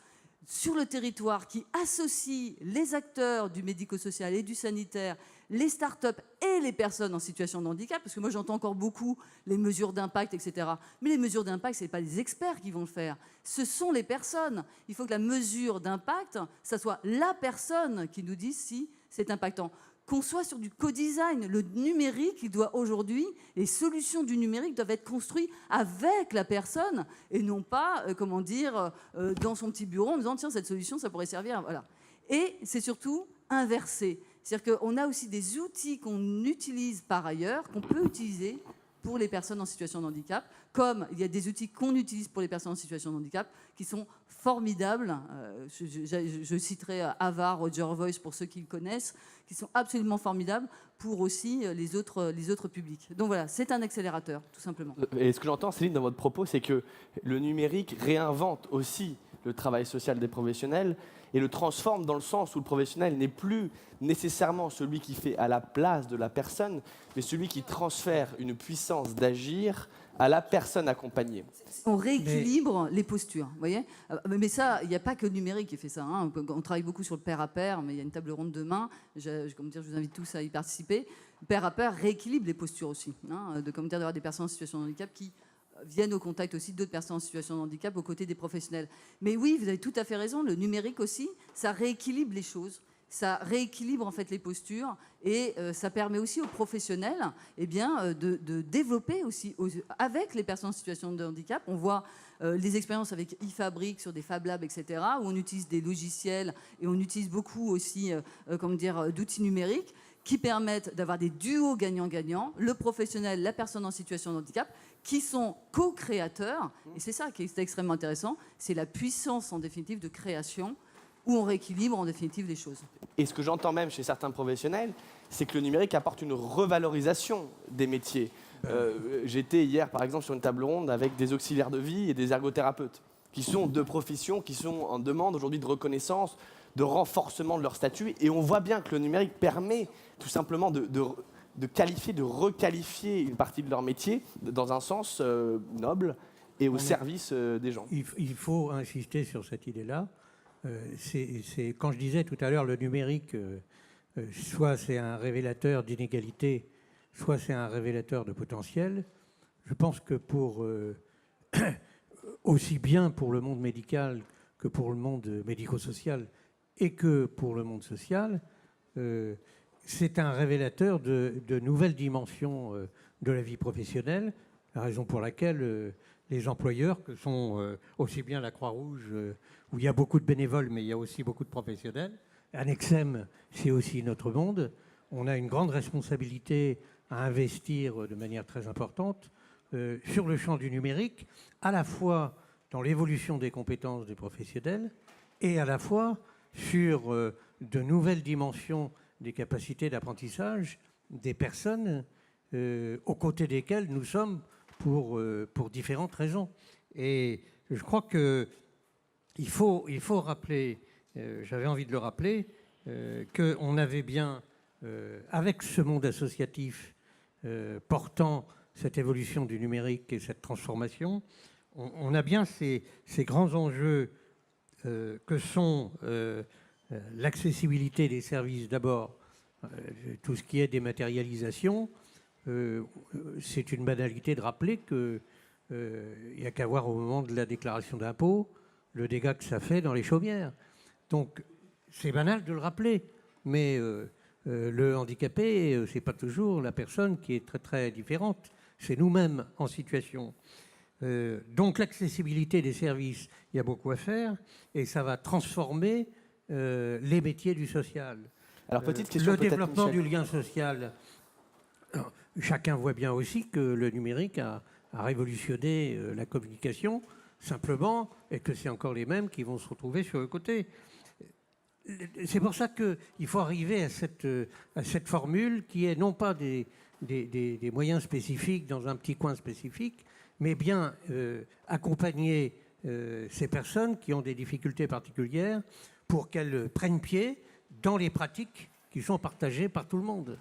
sur le territoire qui associent les acteurs du médico-social et du sanitaire, les start-up et les personnes en situation de handicap, parce que moi, j'entends encore beaucoup les mesures d'impact, etc. Mais les mesures d'impact, ce n'est pas les experts qui vont le faire. Ce sont les personnes. Il faut que la mesure d'impact, ça soit la personne qui nous dise si c'est impactant. qu'on soit sur du co-design. Le numérique, il doit aujourd'hui, les solutions du numérique doivent être construites avec la personne et non pas, dans son petit bureau en disant tiens, cette solution, ça pourrait servir. Voilà. Et c'est surtout inversé. C'est-à-dire qu'on a aussi des outils qu'on utilise par ailleurs, qu'on peut utiliser pour les personnes en situation de handicap, comme il y a des outils qu'on utilise pour les personnes en situation de handicap qui sont formidables. Je citerai Ava, Roger Voice pour ceux qui le connaissent, qui sont absolument formidables pour aussi les autres publics. Donc voilà, c'est un accélérateur, tout simplement. Et ce que j'entends, Céline, dans votre propos, c'est que le numérique réinvente aussi le travail social des professionnels et le transforme dans le sens où le professionnel n'est plus nécessairement celui qui fait à la place de la personne, mais celui qui transfère une puissance d'agir à la personne accompagnée. On rééquilibre les postures, vous voyez. Mais ça, il n'y a pas que le numérique qui fait ça. Hein. On travaille beaucoup sur le pair à pair, mais il y a une table ronde demain. Je vous invite tous à y participer. Le pair à pair rééquilibre les postures aussi. Hein, d'avoir des personnes en situation de handicap qui viennent au contact aussi d'autres personnes en situation de handicap aux côtés des professionnels. Mais oui, vous avez tout à fait raison, le numérique aussi, ça rééquilibre les choses, ça rééquilibre en fait les postures et ça permet aussi aux professionnels de développer aussi avec les personnes en situation de handicap. On voit les expériences avec eFabric sur des Fab Labs, etc., où on utilise des logiciels et on utilise beaucoup aussi d'outils numériques qui permettent d'avoir des duos gagnant-gagnant, le professionnel, la personne en situation de handicap, qui sont co-créateurs. Et c'est ça qui est extrêmement intéressant, c'est la puissance en définitive de création où on rééquilibre en définitive les choses. Et ce que j'entends même chez certains professionnels, c'est que le numérique apporte une revalorisation des métiers. J'étais hier, par exemple, sur une table ronde avec des auxiliaires de vie et des ergothérapeutes, qui sont deux professions qui sont en demande aujourd'hui de reconnaissance, de renforcement de leur statut. Et on voit bien que le numérique permet tout simplement de qualifier, de requalifier une partie de leur métier dans un sens noble et au service des gens. Il faut insister sur cette idée-là. Quand je disais tout à l'heure, le numérique, soit c'est un révélateur d'inégalité, soit c'est un révélateur de potentiel. Je pense que aussi bien pour le monde médical que pour le monde médico-social et que pour le monde social, c'est un révélateur de nouvelles dimensions de la vie professionnelle, la raison pour laquelle les employeurs, que sont aussi bien la Croix-Rouge, où il y a beaucoup de bénévoles, mais il y a aussi beaucoup de professionnels, Annexem, c'est aussi notre monde, on a une grande responsabilité à investir de manière très importante sur le champ du numérique, à la fois dans l'évolution des compétences des professionnels et à la fois sur de nouvelles dimensions des capacités d'apprentissage des personnes aux côtés desquelles nous sommes pour différentes raisons. Et je crois qu'il faut rappeler, j'avais envie de le rappeler, qu'on avait bien, avec ce monde associatif portant cette évolution du numérique et cette transformation, on a bien ces grands enjeux que sont l'accessibilité des services d'abord, tout ce qui est dématérialisation. C'est une banalité de rappeler qu'il n'y a qu'à voir au moment de la déclaration d'impôt le dégât que ça fait dans les chaumières. Donc c'est banal de le rappeler, mais le handicapé, c'est pas toujours la personne qui est très très différente, c'est nous-mêmes en situation. Donc l'accessibilité des services, il y a beaucoup à faire et ça va transformer les métiers du social. Alors, petite question, le développement Michel. du lien social. Alors, chacun voit bien aussi que le numérique a révolutionné la communication, simplement, et que c'est encore les mêmes qui vont se retrouver sur le côté. C'est pour ça qu'il faut arriver à cette formule qui est non pas des moyens spécifiques dans un petit coin spécifique, mais bien accompagner ces personnes qui ont des difficultés particulières pour qu'elles prennent pied dans les pratiques qui sont partagées par tout le monde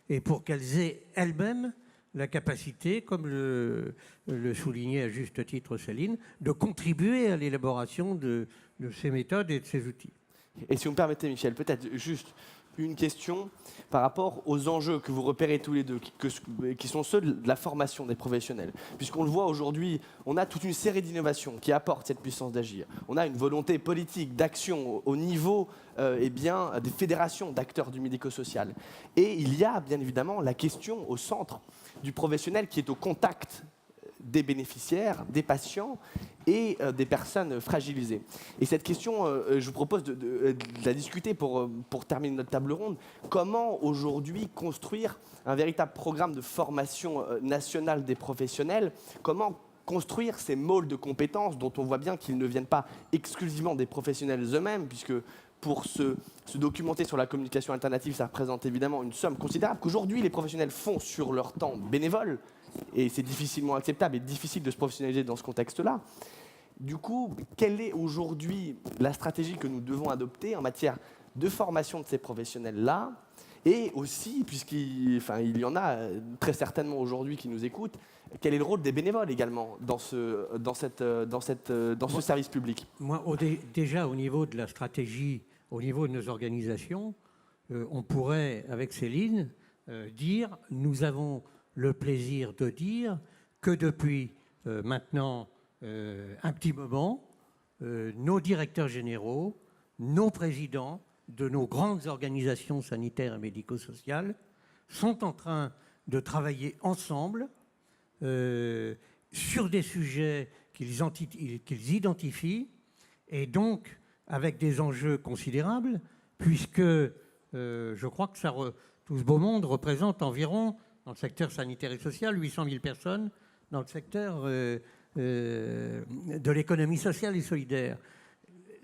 et pour qu'elles aient elles-mêmes la capacité, comme le soulignait à juste titre Céline, de contribuer à l'élaboration de ces méthodes et de ces outils. Et si vous me permettez, Michel, peut-être juste une question par rapport aux enjeux que vous repérez tous les deux, qui sont ceux de la formation des professionnels. Puisqu'on le voit aujourd'hui, on a toute une série d'innovations qui apportent cette puissance d'agir. On a une volonté politique d'action au niveau des fédérations d'acteurs du médico-social. Et il y a bien évidemment la question au centre du professionnel qui est au contact des bénéficiaires, des patients et des personnes fragilisées. Et cette question, je vous propose de la discuter pour terminer notre table ronde. Comment aujourd'hui construire un véritable programme de formation nationale des professionnels? Comment construire ces môles de compétences dont on voit bien qu'ils ne viennent pas exclusivement des professionnels eux-mêmes, puisque pour se documenter sur la communication alternative, ça représente évidemment une somme considérable qu'aujourd'hui les professionnels font sur leur temps bénévole. Et c'est difficilement acceptable et difficile de se professionnaliser dans ce contexte-là. Du coup, quelle est aujourd'hui la stratégie que nous devons adopter en matière de formation de ces professionnels-là? Et aussi, puisqu'il y en a très certainement aujourd'hui qui nous écoutent, quel est le rôle des bénévoles également dans ce service public? Moi, déjà au niveau de la stratégie, au niveau de nos organisations, on pourrait, avec Céline, dire nous avons le plaisir de dire que depuis maintenant un petit moment, nos directeurs généraux, nos présidents de nos grandes organisations sanitaires et médico-sociales sont en train de travailler ensemble sur des sujets qu'ils identifient et donc avec des enjeux considérables puisque je crois que tout ce beau monde représente environ dans le secteur sanitaire et social, 800 000 personnes dans le secteur de l'économie sociale et solidaire.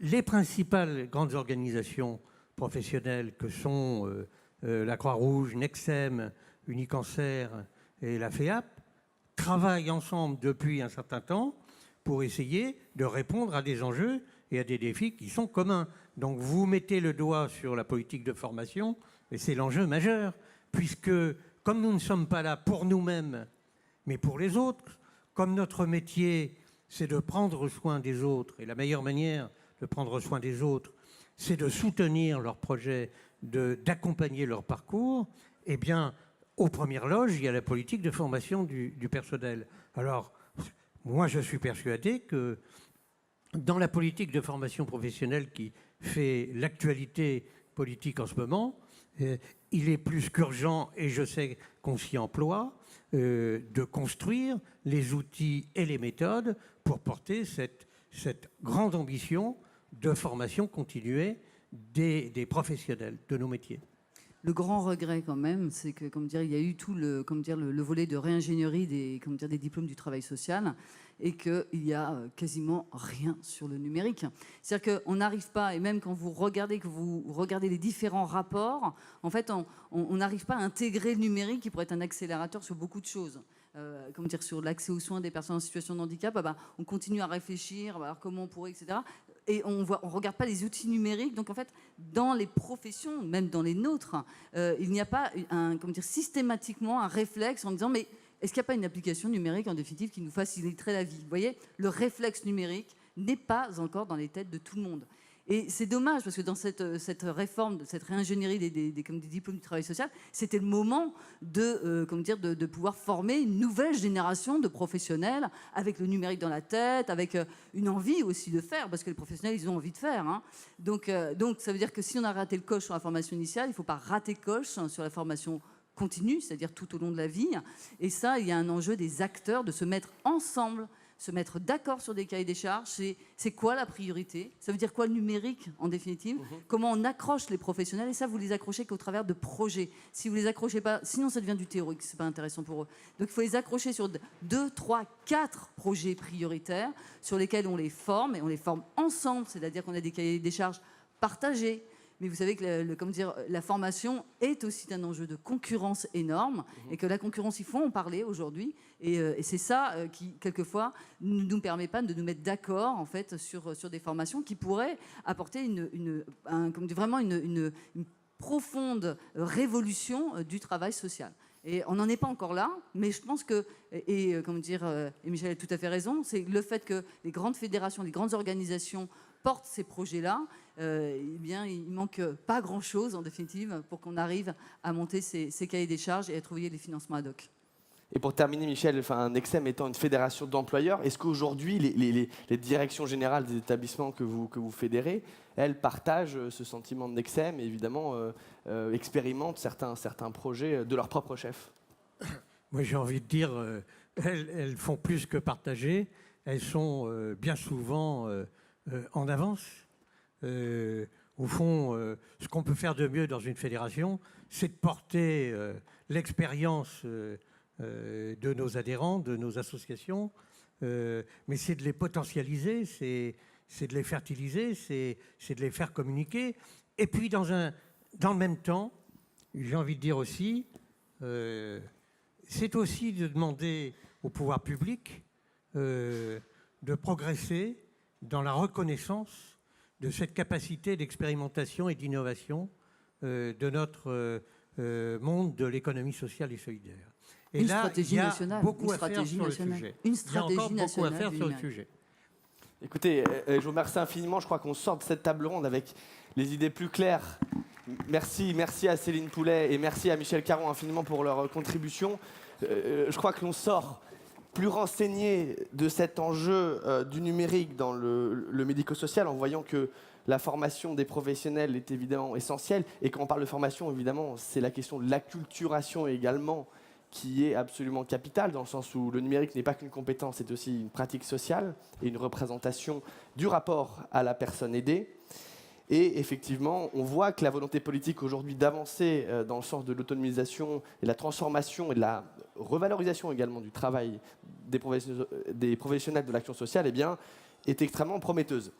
Les principales grandes organisations professionnelles que sont la Croix-Rouge, Nexem, Unicancer et la FEAP travaillent ensemble depuis un certain temps pour essayer de répondre à des enjeux et à des défis qui sont communs. Donc vous mettez le doigt sur la politique de formation, et c'est l'enjeu majeur, puisque comme nous ne sommes pas là pour nous-mêmes, mais pour les autres, comme notre métier, c'est de prendre soin des autres, et la meilleure manière de prendre soin des autres, c'est de soutenir leurs projets, d'accompagner leur parcours, eh bien, aux premières loges, il y a la politique de formation du personnel. Alors, moi, je suis persuadé que dans la politique de formation professionnelle qui fait l'actualité politique en ce moment, il est plus qu'urgent, et je sais qu'on s'y emploie, de construire les outils et les méthodes pour porter cette grande ambition de formation continuée des professionnels de nos métiers. Le grand regret quand même, c'est que il y a eu tout le volet de réingénierie des diplômes du travail social et qu'il n'y a quasiment rien sur le numérique. C'est-à-dire qu'on n'arrive pas, et même quand vous regardez les différents rapports, en fait, on n'arrive pas à intégrer le numérique qui pourrait être un accélérateur sur beaucoup de choses. Sur l'accès aux soins des personnes en situation de handicap, on continue à réfléchir, alors comment on pourrait, etc. Et on regarde pas les outils numériques. Donc en fait, dans les professions, même dans les nôtres, il n'y a pas systématiquement un réflexe en disant mais est-ce qu'il n'y a pas une application numérique en définitive qui nous faciliterait la vie? Vous voyez, le réflexe numérique n'est pas encore dans les têtes de tout le monde. Et c'est dommage parce que dans cette réforme, cette réingénierie des diplômes du travail social, c'était le moment de pouvoir former une nouvelle génération de professionnels avec le numérique dans la tête, avec une envie aussi de faire, parce que les professionnels, ils ont envie de faire. Hein. Donc ça veut dire que si on a raté le coche sur la formation initiale, il ne faut pas rater le coche sur la formation continue, c'est-à-dire tout au long de la vie. Et ça, il y a un enjeu des acteurs de se mettre ensemble, se mettre d'accord sur des cahiers des charges, c'est quoi la priorité? Ça veut dire quoi le numérique en définitive? Comment on accroche les professionnels? Et ça, vous les accrochez qu'au travers de projets. Si vous les accrochez pas, sinon ça devient du théorique, c'est pas intéressant pour eux. Donc il faut les accrocher sur 2, 3, 4 projets prioritaires sur lesquels on les forme, et on les forme ensemble, c'est-à-dire qu'on a des cahiers des charges partagés. Mais vous savez que la formation est aussi un enjeu de concurrence énorme et que la concurrence, il faut en parler aujourd'hui. Et c'est ça qui, quelquefois, ne nous permet pas de nous mettre d'accord en fait, sur des formations qui pourraient apporter vraiment une profonde révolution du travail social. Et on n'en est pas encore là, mais je pense que, et Michel a tout à fait raison, c'est le fait que les grandes fédérations, les grandes organisations portent ces projets-là, eh bien, il ne manque pas grand-chose, en définitive, pour qu'on arrive à monter ces cahiers des charges et à trouver les financements ad hoc. Et pour terminer, Michel, Nexem étant une fédération d'employeurs, est-ce qu'aujourd'hui, les directions générales des établissements que vous fédérez, elles partagent ce sentiment de Nexem et évidemment expérimentent certains projets de leur propre chef? Moi, j'ai envie de dire, elles font plus que partager. Elles sont bien souvent en avance. Au fond, ce qu'on peut faire de mieux dans une fédération, c'est de porter l'expérience de nos adhérents, de nos associations, mais c'est de les potentialiser, c'est de les fertiliser, c'est de les faire communiquer. Et puis, dans le même temps, j'ai envie de dire aussi, c'est aussi de demander au pouvoir public de progresser dans la reconnaissance de cette capacité d'expérimentation et d'innovation de notre monde de l'économie sociale et solidaire. Et là, il y a beaucoup à faire sur le sujet. Une stratégie nationale sur le sujet. Écoutez, je vous remercie infiniment. Je crois qu'on sort de cette table ronde avec les idées plus claires. Merci à Céline Poulet et merci à Michel Caron infiniment pour leur contribution. Je crois que l'on sort plus renseigné de cet enjeu du numérique dans le médico-social en voyant que la formation des professionnels est évidemment essentielle. Et quand on parle de formation, évidemment, c'est la question de l'acculturation également qui est absolument capitale, dans le sens où le numérique n'est pas qu'une compétence, c'est aussi une pratique sociale et une représentation du rapport à la personne aidée. Et effectivement, on voit que la volonté politique aujourd'hui d'avancer dans le sens de l'autonomisation et de la transformation et de la revalorisation également du travail des professionnels de l'action sociale est extrêmement prometteuse.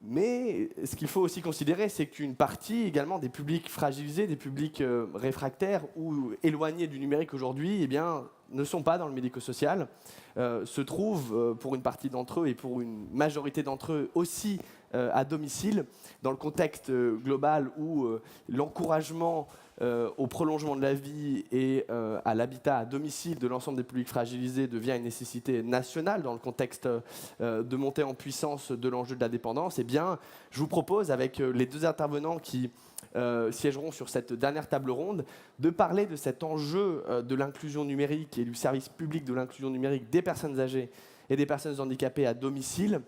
Mais ce qu'il faut aussi considérer, c'est qu'une partie également des publics fragilisés, des publics réfractaires ou éloignés du numérique aujourd'hui, ne sont pas dans le médico-social, se trouvent pour une partie d'entre eux et pour une majorité d'entre eux aussi à domicile, dans le contexte global où l'encouragement au prolongement de la vie et à l'habitat à domicile de l'ensemble des publics fragilisés devient une nécessité nationale dans le contexte de montée en puissance de l'enjeu de la dépendance. Je vous propose, avec les deux intervenants qui siégeront sur cette dernière table ronde, de parler de cet enjeu de l'inclusion numérique et du service public de l'inclusion numérique des personnes âgées et des personnes handicapées à domicile.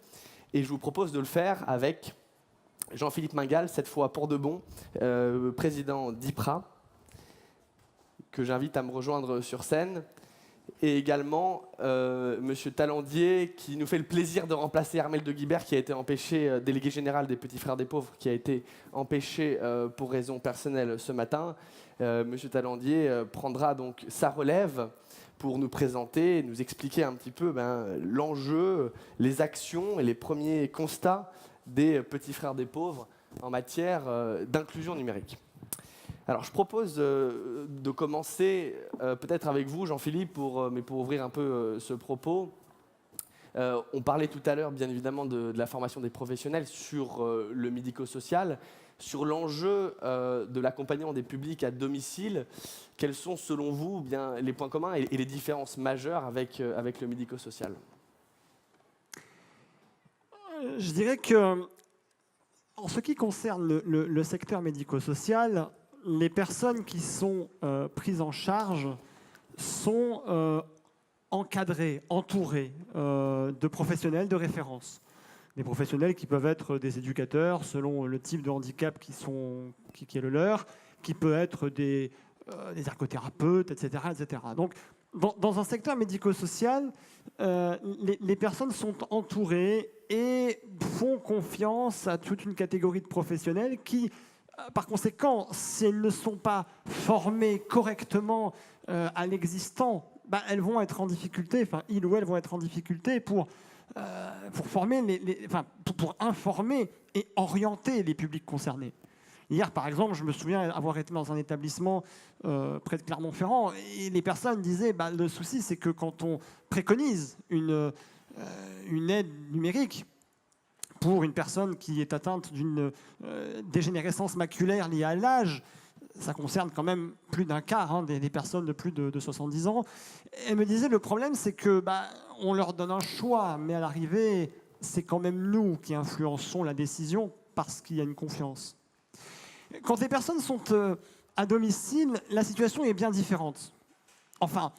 Et je vous propose de le faire avec Jean-Philippe Mingal, cette fois pour de bon, président d'IPRA, que j'invite à me rejoindre sur scène, et également Monsieur Talandier, qui nous fait le plaisir de remplacer Armel de Guibert, qui a été empêché, délégué général des Petits Frères des Pauvres, qui a été empêché pour raisons personnelles ce matin. Monsieur Talandier prendra donc sa relève pour nous présenter, nous expliquer un petit peu l'enjeu, les actions et les premiers constats des Petits Frères des Pauvres en matière d'inclusion numérique. Alors je propose de commencer peut-être avec vous, Jean-Philippe, pour ouvrir un peu ce propos. On parlait tout à l'heure, bien évidemment, de la formation des professionnels sur le médico-social, sur l'enjeu de l'accompagnement des publics à domicile. Quels sont, selon vous, les points communs et les différences majeures avec le médico-social ? Je dirais que, en ce qui concerne le secteur médico-social, les personnes qui sont prises en charge sont encadrées, entourées de professionnels de référence. Des professionnels qui peuvent être des éducateurs selon le type de handicap qui est le leur, qui peut être des ergothérapeutes, etc., etc. Donc, dans un secteur médico-social, les personnes sont entourées et font confiance à toute une catégorie de professionnels qui, par conséquent, si elles ne sont pas formées correctement à l'existant, elles vont être en difficulté, ils ou elles vont être en difficulté pour former pour informer et orienter les publics concernés. Hier, par exemple, je me souviens avoir été dans un établissement près de Clermont-Ferrand et les personnes disaient le souci, c'est que quand on préconise une aide numérique pour une personne qui est atteinte d'une dégénérescence maculaire liée à l'âge, ça concerne quand même plus d'un quart des personnes de plus de 70 ans. Elle me disait, le problème, c'est que on leur donne un choix, mais à l'arrivée, c'est quand même nous qui influençons la décision parce qu'il y a une confiance. Quand les personnes sont à domicile, la situation est bien différente. Enfin,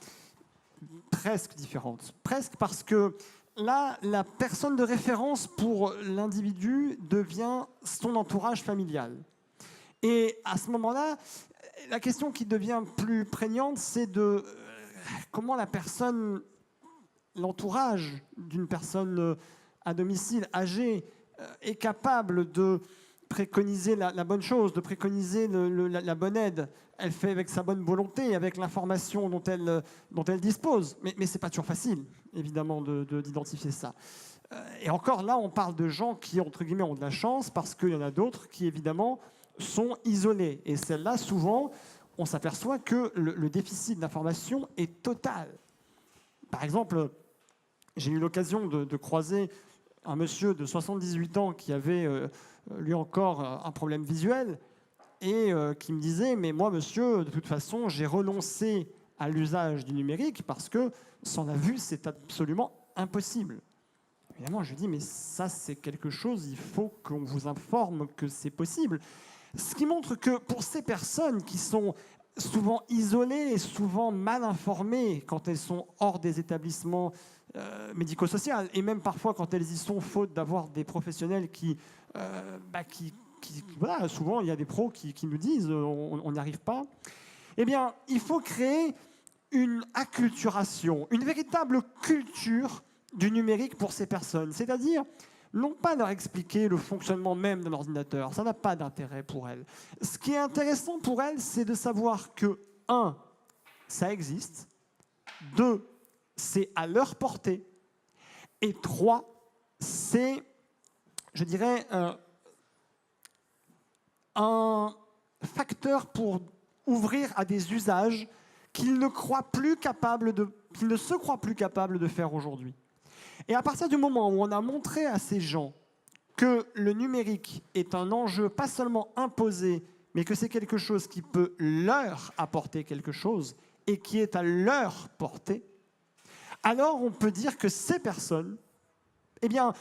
presque différente. Presque parce que là, la personne de référence pour l'individu devient son entourage familial. Et à ce moment-là, la question qui devient plus prégnante, c'est de comment la personne, l'entourage d'une personne à domicile âgée est capable de préconiser la bonne chose, de préconiser la bonne aide. Elle fait avec sa bonne volonté, avec l'information dont elle dispose. Mais ce n'est pas toujours facile, évidemment, d'identifier ça. Et encore là, on parle de gens qui, entre guillemets, ont de la chance, parce qu'il y en a d'autres qui, évidemment, sont isolés. Et celles-là, souvent, on s'aperçoit que le déficit d'information est total. Par exemple, j'ai eu l'occasion de croiser un monsieur de 78 ans qui avait, lui encore, un problème visuel et qui me disait « Mais moi, monsieur, de toute façon, j'ai renoncé à l'usage du numérique parce que sans la vue, c'est absolument impossible. » Évidemment, je lui dis « Mais ça, c'est quelque chose, il faut qu'on vous informe que c'est possible. » Ce qui montre que pour ces personnes qui sont souvent isolées et souvent mal informées quand elles sont hors des établissements médico-sociaux, et même parfois quand elles y sont, faute d'avoir des professionnels voilà, souvent il y a des pros qui nous disent on n'y arrive pas. Eh bien, il faut créer une acculturation, une véritable culture du numérique pour ces personnes. C'est-à-dire, non pas leur expliquer le fonctionnement même d'un ordinateur, ça n'a pas d'intérêt pour elles. Ce qui est intéressant pour elles, c'est de savoir que, 1, ça existe, 2, c'est à leur portée, et 3, c'est, je dirais, un facteur pour ouvrir à des usages qu'ils ne se croient plus capables de faire aujourd'hui. Et à partir du moment où on a montré à ces gens que le numérique est un enjeu pas seulement imposé, mais que c'est quelque chose qui peut leur apporter quelque chose et qui est à leur portée, alors on peut dire que ces personnes, eh bien,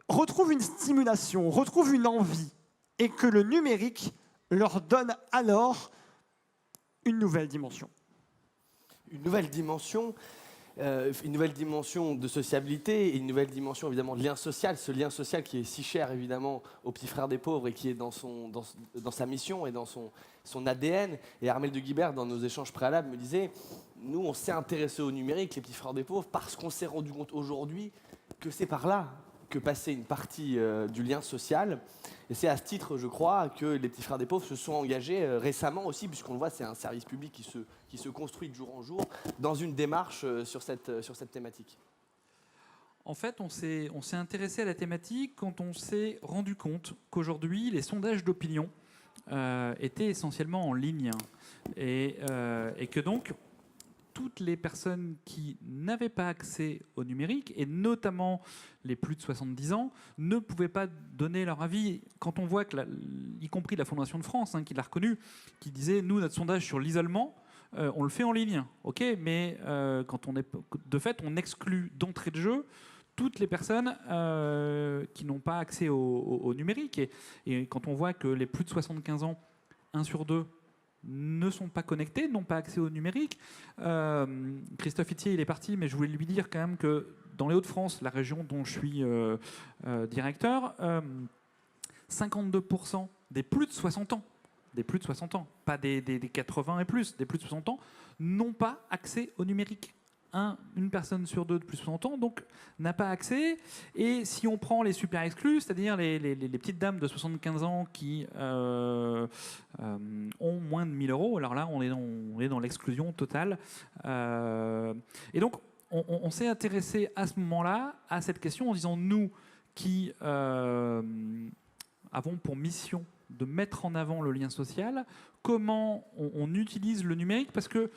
retrouvent une stimulation, retrouvent une envie, et que le numérique leur donne alors une nouvelle dimension. Une nouvelle dimension de sociabilité et une nouvelle dimension évidemment de lien social, ce lien social qui est si cher évidemment aux petits frères des pauvres et qui est dans sa mission et dans son ADN. Et Armelle de Guibert, dans nos échanges préalables, me disait « Nous, on s'est intéressés au numérique, les petits frères des pauvres, parce qu'on s'est rendu compte aujourd'hui que c'est par là que passait une partie du lien social. » Et c'est à ce titre, je crois, que les petits frères des pauvres se sont engagés récemment aussi, puisqu'on le voit, c'est un service public qui se construit de jour en jour, dans une démarche sur cette thématique. En fait, on s'est intéressé à la thématique quand on s'est rendu compte qu'aujourd'hui, les sondages d'opinion étaient essentiellement en ligne. Et que donc, toutes les personnes qui n'avaient pas accès au numérique, et notamment les plus de 70 ans, ne pouvaient pas donner leur avis. Quand on voit que, y compris la Fondation de France, qui l'a reconnu, qui disait « Nous, notre sondage sur l'isolement, on le fait en ligne, ok, mais quand on est, de fait, on exclut d'entrée de jeu toutes les personnes qui n'ont pas accès au numérique. Et quand on voit que les plus de 75 ans, 1 sur 2, ne sont pas connectés, n'ont pas accès au numérique. Christophe Itier, il est parti, mais je voulais lui dire quand même que dans les Hauts-de-France, la région dont je suis directeur, 52% des plus de 60 ans, pas des 80 et plus, des plus de 60 ans, n'ont pas accès au numérique. Une personne sur 2 de plus de 60 ans donc n'a pas accès. Et si on prend les super exclus, c'est-à-dire les petites dames de 75 ans qui ont moins de 1 000 €, alors là on est dans l'exclusion totale. Et donc on s'est intéressé à ce moment-là à cette question en disant, nous qui avons pour mission de mettre en avant le lien social, comment on utilise le numérique, parce que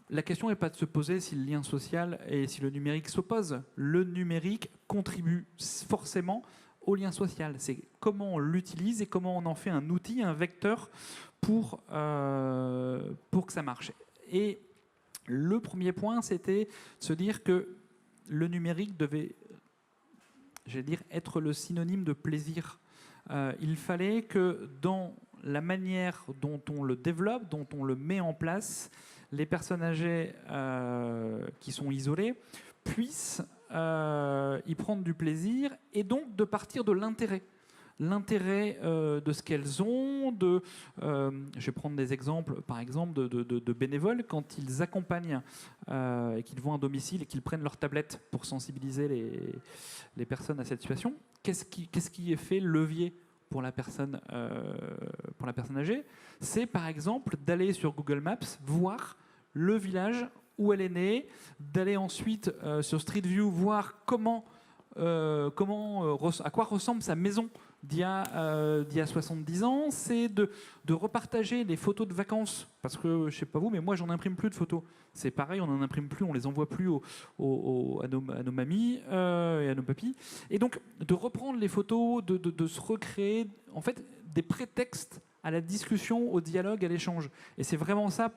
la question n'est pas de se poser si le lien social et si le numérique s'opposent. Le numérique contribue forcément au lien social. C'est comment on l'utilise et comment on en fait un outil, un vecteur pour que ça marche. Et le premier point, c'était de se dire que le numérique devait, j'allais dire, être le synonyme de plaisir Il fallait que dans la manière dont on le développe, dont on le met en place, les personnes âgées qui sont isolées puissent y prendre du plaisir et donc de partir de l'intérêt. L'intérêt de ce qu'elles ont, je vais prendre des exemples, par exemple, de bénévoles, quand ils accompagnent et qu'ils vont à un domicile et qu'ils prennent leur tablette pour sensibiliser les personnes à cette situation. Qu'est-ce qui est fait levier pour la personne âgée? C'est par exemple d'aller sur Google Maps, voir le village où elle est née, d'aller ensuite sur Street View, voir à quoi ressemble sa maison d'il y a 70 ans, c'est de repartager les photos de vacances, parce que, je ne sais pas vous, mais moi, j'en imprime plus de photos. C'est pareil, on n'en imprime plus, on les envoie plus à nos mamies et à nos papis. Et donc, de reprendre les photos, de se recréer, en fait, des prétextes à la discussion, au dialogue, à l'échange. Et c'est vraiment ça,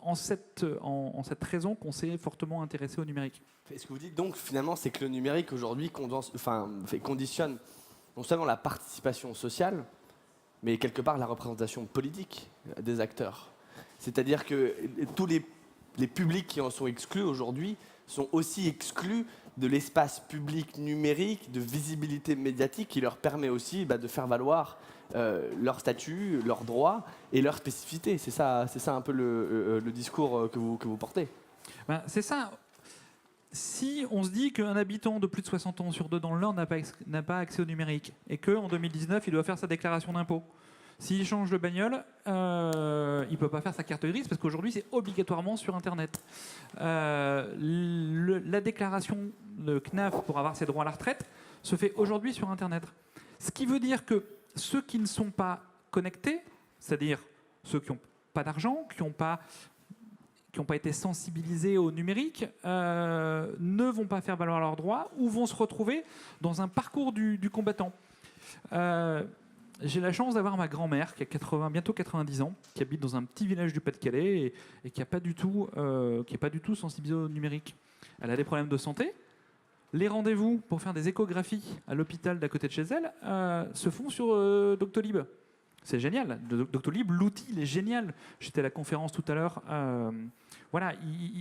en cette raison, qu'on s'est fortement intéressé au numérique. Et ce que vous dites donc, finalement, c'est que le numérique, aujourd'hui, conditionne non seulement la participation sociale, mais quelque part la représentation politique des acteurs. C'est-à-dire que tous les publics qui en sont exclus aujourd'hui sont aussi exclus de l'espace public numérique, de visibilité médiatique qui leur permet aussi de faire valoir leur statut, leurs droits et leur spécificité. C'est ça un peu le discours que vous portez. C'est ça. Si on se dit qu'un habitant de plus de 60 ans sur 2 dans le Nord n'a pas accès au numérique et qu'en 2019, il doit faire sa déclaration d'impôt, s'il change de bagnole, il ne peut pas faire sa carte grise parce qu'aujourd'hui, c'est obligatoirement sur Internet. La déclaration de CNAF pour avoir ses droits à la retraite se fait aujourd'hui sur Internet. Ce qui veut dire que ceux qui ne sont pas connectés, c'est-à-dire ceux qui n'ont pas d'argent, qui n'ont pas été sensibilisés au numérique, ne vont pas faire valoir leurs droits ou vont se retrouver dans un parcours du combattant. J'ai la chance d'avoir ma grand-mère qui a bientôt 90 ans, qui habite dans un petit village du Pas-de-Calais et qui n'est pas du tout sensibilisée au numérique. Elle a des problèmes de santé. Les rendez-vous pour faire des échographies à l'hôpital d'à côté de chez elle se font sur Doctolib. C'est génial. Doctolib, l'outil, il est génial. J'étais à la conférence tout à l'heure. Voilà,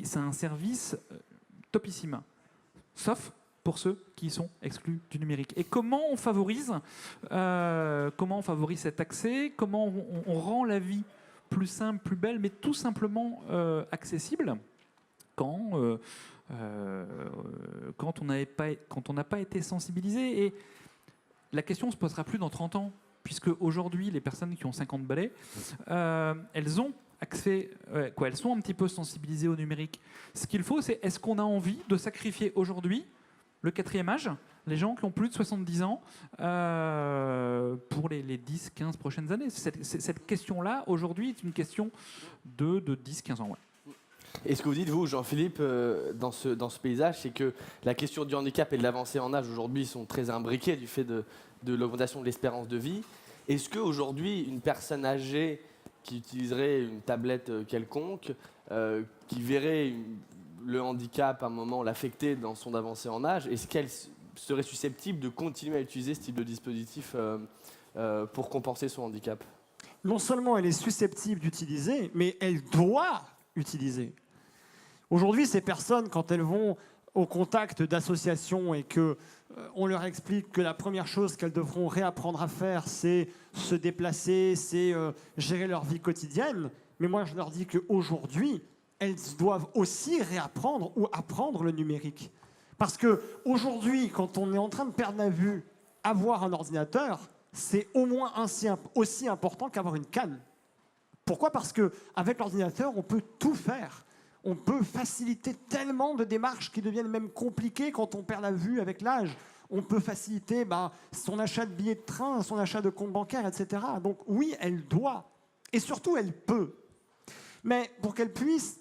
c'est un service topissime. Sauf pour ceux qui sont exclus du numérique. Et comment on favorise cet accès? Comment on rend la vie plus simple, plus belle, mais tout simplement accessible quand on n'a pas été sensibilisé? Et la question ne se posera plus dans 30 ans. Puisque aujourd'hui, les personnes qui ont 50 balais, elles ont accès, elles sont un petit peu sensibilisées au numérique. Ce qu'il faut, c'est est-ce qu'on a envie de sacrifier aujourd'hui le 4e âge, les gens qui ont plus de 70 ans, pour les 10-15 prochaines années? Cette question-là, aujourd'hui, est une question de 10-15 ans. Ouais. Et ce que vous dites, vous, Jean-Philippe, dans ce paysage, c'est que la question du handicap et de l'avancée en âge aujourd'hui sont très imbriquées du fait de l'augmentation de l'espérance de vie. Est-ce qu'aujourd'hui, une personne âgée qui utiliserait une tablette quelconque, qui verrait le handicap à un moment l'affecter dans son avancée en âge, est-ce qu'elle serait susceptible de continuer à utiliser ce type de dispositif pour compenser son handicap? Non seulement elle est susceptible d'utiliser, mais elle doit utiliser. Aujourd'hui, ces personnes, quand elles vont au contact d'associations et qu'on leur explique que la première chose qu'elles devront réapprendre à faire, c'est se déplacer, c'est gérer leur vie quotidienne. Mais moi, je leur dis qu'aujourd'hui, elles doivent aussi réapprendre ou apprendre le numérique. Parce qu'aujourd'hui, quand on est en train de perdre la vue, avoir un ordinateur, c'est au moins aussi important qu'avoir une canne. Pourquoi? Parce qu'avec l'ordinateur, on peut tout faire. On peut faciliter tellement de démarches qui deviennent même compliquées quand on perd la vue avec l'âge. On peut faciliter son achat de billets de train, son achat de compte bancaire, etc. Donc oui, elle doit. Et surtout, elle peut. Mais pour qu'elle puisse,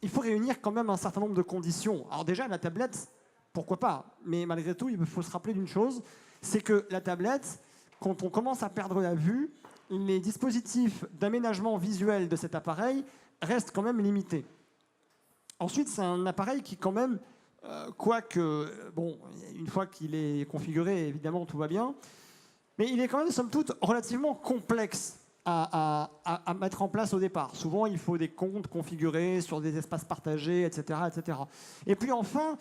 il faut réunir quand même un certain nombre de conditions. Alors déjà, la tablette, pourquoi pas? Mais malgré tout, il faut se rappeler d'une chose, c'est que la tablette, quand on commence à perdre la vue, les dispositifs d'aménagement visuel de cet appareil restent quand même limités. Ensuite, c'est un appareil qui, quand même, une fois qu'il est configuré, évidemment, tout va bien, Mais il est quand même, somme toute, relativement complexe à mettre en place au départ. Souvent, il faut des comptes configurés sur des espaces partagés, etc. etc. Et puis enfin,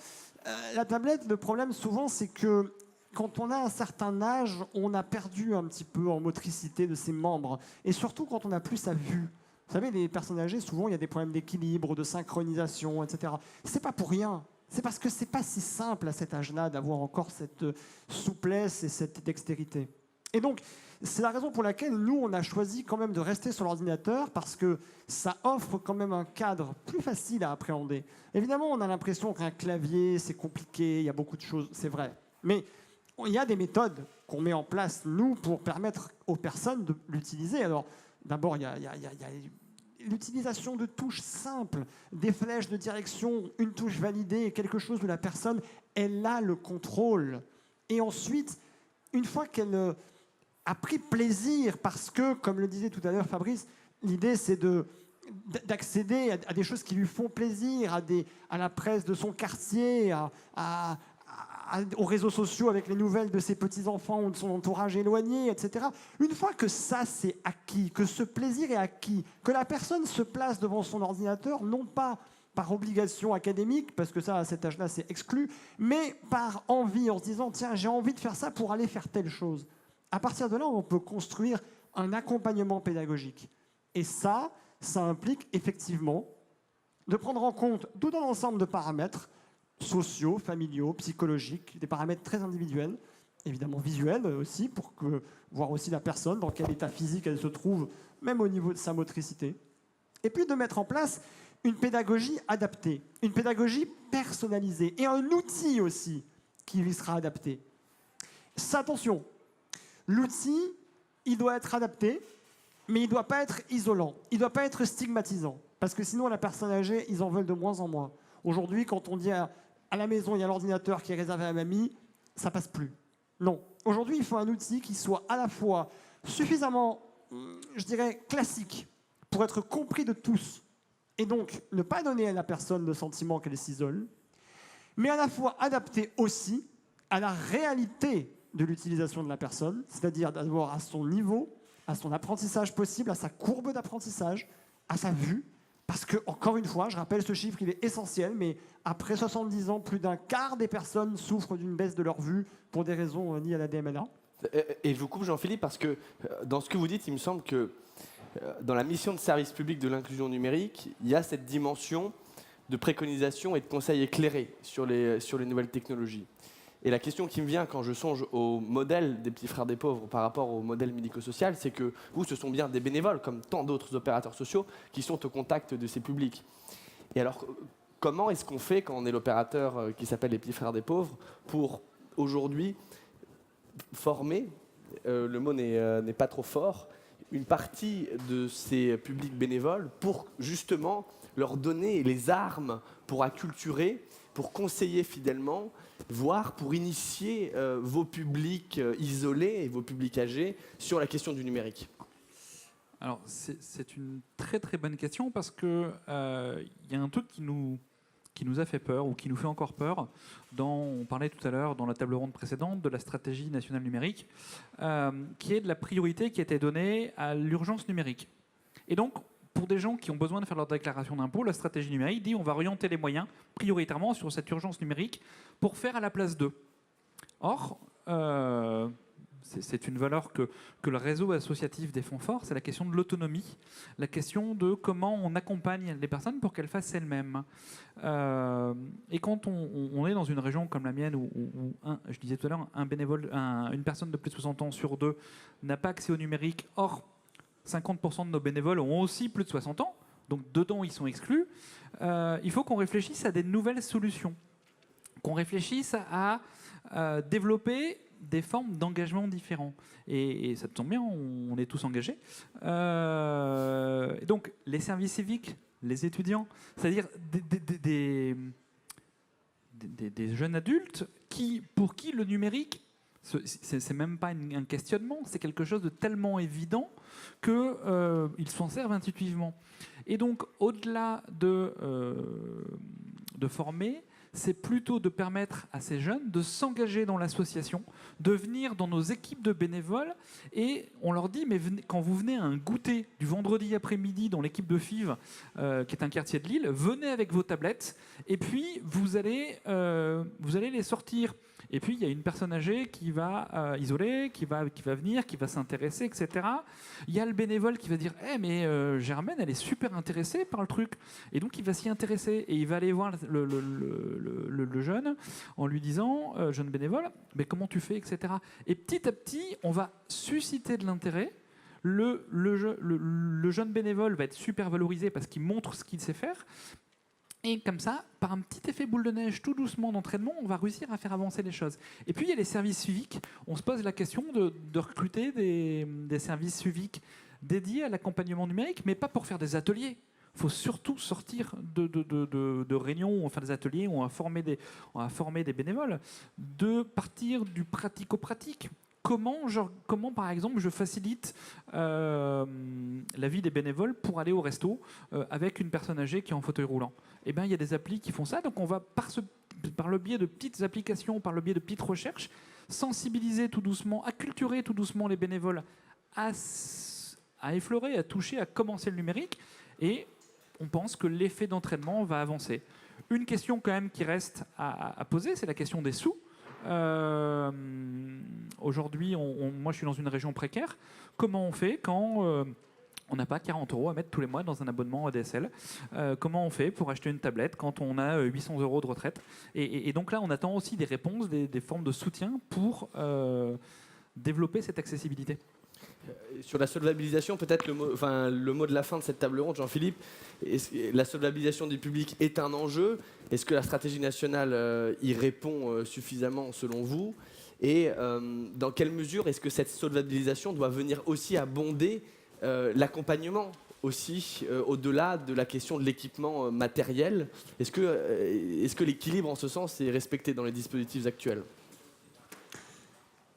la tablette, le problème souvent, c'est que quand on a un certain âge, on a perdu un petit peu en motricité de ses membres. Et surtout quand on n'a plus sa vue. Vous savez, les personnes âgées, souvent, il y a des problèmes d'équilibre, de synchronisation, etc. C'est pas pour rien. C'est parce que c'est pas si simple à cet âge-là d'avoir encore cette souplesse et cette dextérité. Et donc, c'est la raison pour laquelle nous, on a choisi quand même de rester sur l'ordinateur, parce que ça offre quand même un cadre plus facile à appréhender. Évidemment, on a l'impression qu'un clavier, c'est compliqué, il y a beaucoup de choses, c'est vrai. Mais il y a des méthodes qu'on met en place, nous, pour permettre aux personnes de l'utiliser. Alors, d'abord, il y a l'utilisation de touches simples, des flèches de direction, une touche validée, quelque chose où la personne, elle a le contrôle. Et ensuite, une fois qu'elle a pris plaisir, parce que, comme le disait tout à l'heure Fabrice, l'idée c'est d'accéder à des choses qui lui font plaisir, à la presse de son quartier, aux réseaux sociaux avec les nouvelles de ses petits-enfants ou de son entourage éloigné, etc. Une fois que ça c'est acquis, que ce plaisir est acquis, que la personne se place devant son ordinateur, non pas par obligation académique, parce que ça, à cet âge-là, c'est exclu, mais par envie, en se disant, tiens, j'ai envie de faire ça pour aller faire telle chose. À partir de là, on peut construire un accompagnement pédagogique. Et ça implique effectivement de prendre en compte tout un ensemble de paramètres sociaux, familiaux, psychologiques, des paramètres très individuels, évidemment visuels aussi, pour voir aussi la personne, dans quel état physique elle se trouve, même au niveau de sa motricité. Et puis de mettre en place une pédagogie adaptée, une pédagogie personnalisée, et un outil aussi qui lui sera adapté. Ça, attention, l'outil, il doit être adapté, mais il ne doit pas être isolant, il ne doit pas être stigmatisant, parce que sinon, la personne âgée, ils en veulent de moins en moins. Aujourd'hui, quand on dit à la maison, il y a l'ordinateur qui est réservé à mamie, ça passe plus. Non. Aujourd'hui, il faut un outil qui soit à la fois suffisamment, je dirais, classique, pour être compris de tous, et donc ne pas donner à la personne le sentiment qu'elle s'isole, mais à la fois adapté aussi à la réalité de l'utilisation de la personne, c'est-à-dire d'abord à son niveau, à son apprentissage possible, à sa courbe d'apprentissage, à sa vue, parce que, encore une fois, je rappelle ce chiffre, il est essentiel, mais après 70 ans, plus d'un quart des personnes souffrent d'une baisse de leur vue pour des raisons liées à la DMLA. Et je vous coupe, Jean-Philippe, parce que dans ce que vous dites, il me semble que dans la mission de service public de l'inclusion numérique, il y a cette dimension de préconisation et de conseils éclairés sur les nouvelles technologies. Et la question qui me vient quand je songe au modèle des petits frères des pauvres par rapport au modèle médico-social, c'est que vous, ce sont bien des bénévoles, comme tant d'autres opérateurs sociaux, qui sont au contact de ces publics. Et alors, comment est-ce qu'on fait quand on est l'opérateur qui s'appelle les petits frères des pauvres pour aujourd'hui former, le mot n'est pas trop fort, une partie de ces publics bénévoles pour justement leur donner les armes pour acculturer, pour conseiller fidèlement, voire pour initier vos publics isolés et vos publics âgés sur la question du numérique? Alors, c'est une très très bonne question, parce que y a un truc qui nous a fait peur, ou qui nous fait encore peur. On parlait tout à l'heure, dans la table ronde précédente, de la stratégie nationale numérique, qui est de la priorité qui a été donnée à l'urgence numérique. Et donc, pour des gens qui ont besoin de faire leur déclaration d'impôt, la stratégie numérique dit on va orienter les moyens prioritairement sur cette urgence numérique pour faire à la place d'eux. Or, c'est une valeur que le réseau associatif défend fort, c'est la question de l'autonomie, la question de comment on accompagne les personnes pour qu'elles fassent elles-mêmes. Et quand on est dans une région comme la mienne, où je disais tout à l'heure, un bénévole, une personne de plus de 60 ans sur deux n'a pas accès au numérique, or 50% de nos bénévoles ont aussi plus de 60 ans, donc dedans ils sont exclus, il faut qu'on réfléchisse à des nouvelles solutions, qu'on réfléchisse à développer des formes d'engagement différents. Et ça tombe bien, on est tous engagés. Donc les services civiques, les étudiants, c'est-à-dire des jeunes adultes pour qui le numérique, c'est même pas un questionnement, c'est quelque chose de tellement évident qu'ils s'en servent intuitivement. Et donc, au-delà de former, c'est plutôt de permettre à ces jeunes de s'engager dans l'association, de venir dans nos équipes de bénévoles, et on leur dit, mais quand vous venez à un goûter du vendredi après-midi dans l'équipe de FIV, qui est un quartier de Lille, venez avec vos tablettes, et puis vous allez les sortir. Et puis, il y a une personne âgée qui va isoler, qui va venir, qui va s'intéresser, etc. Il y a le bénévole qui va dire « mais Germaine, elle est super intéressée par le truc. » Et donc, il va s'y intéresser. Et il va aller voir le jeune en lui disant « Jeune bénévole, mais comment tu fais, etc. » Et petit à petit, on va susciter de l'intérêt. Le jeune bénévole va être super valorisé parce qu'il montre ce qu'il sait faire. Et comme ça, par un petit effet boule de neige, tout doucement d'entraînement, on va réussir à faire avancer les choses. Et puis, il y a les services civiques. On se pose la question de recruter des services civiques dédiés à l'accompagnement numérique, mais pas pour faire des ateliers. Il faut surtout sortir de réunions où on fait des ateliers, où on va former des bénévoles, de partir du pratico-pratique. Comment, par exemple, je facilite la vie des bénévoles pour aller au resto avec une personne âgée qui est en fauteuil roulant? Eh bien, il y a des applis qui font ça. Donc, on va, par le biais de petites applications, par le biais de petites recherches, sensibiliser tout doucement, acculturer tout doucement les bénévoles à effleurer, à toucher, à commencer le numérique. Et on pense que l'effet d'entraînement va avancer. Une question quand même qui reste à poser, c'est la question des sous. Aujourd'hui, moi je suis dans une région précaire. Comment on fait quand on n'a pas 40 € à mettre tous les mois dans un abonnement ADSL? Comment on fait pour acheter une tablette quand on a 800 € de retraite? Et donc là, on attend aussi des réponses, des formes de soutien pour développer cette accessibilité. Sur la solvabilisation, peut-être le mot de la fin de cette table ronde, Jean-Philippe, la solvabilisation du public est un enjeu. Est-ce que la stratégie nationale y répond suffisamment selon vous? Et dans quelle mesure est-ce que cette solvabilisation doit venir aussi abonder l'accompagnement aussi, au-delà de la question de l'équipement matériel? Est-ce que l'équilibre en ce sens est respecté dans les dispositifs actuels?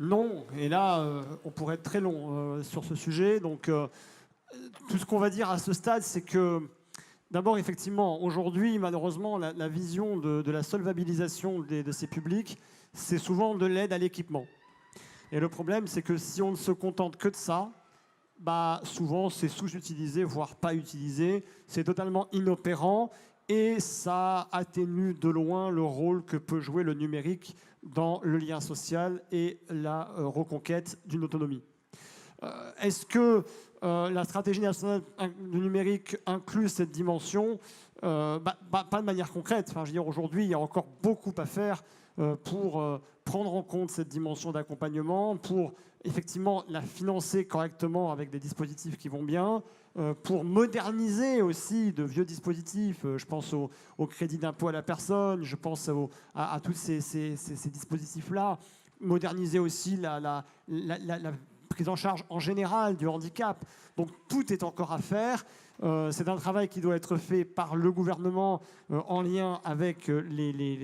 Non, et là, on pourrait être très long sur ce sujet. Donc, tout ce qu'on va dire à ce stade, c'est que, d'abord, effectivement, aujourd'hui, malheureusement, la vision de la solvabilisation de ces publics, c'est souvent de l'aide à l'équipement. Et le problème, c'est que si on ne se contente que de ça, souvent, c'est sous-utilisé, voire pas utilisé. C'est totalement inopérant et ça atténue de loin le rôle que peut jouer le numérique dans le lien social et la reconquête d'une autonomie. Est-ce que la stratégie nationale du numérique inclut cette dimension? Pas de manière concrète. Enfin, je veux dire, aujourd'hui, il y a encore beaucoup à faire pour prendre en compte cette dimension d'accompagnement, pour effectivement la financer correctement avec des dispositifs qui vont bien, pour moderniser aussi de vieux dispositifs. Je pense au crédit d'impôt à la personne, je pense à tous ces dispositifs-là. Moderniser aussi la prise en charge en général du handicap. Donc tout est encore à faire. C'est un travail qui doit être fait par le gouvernement en lien avec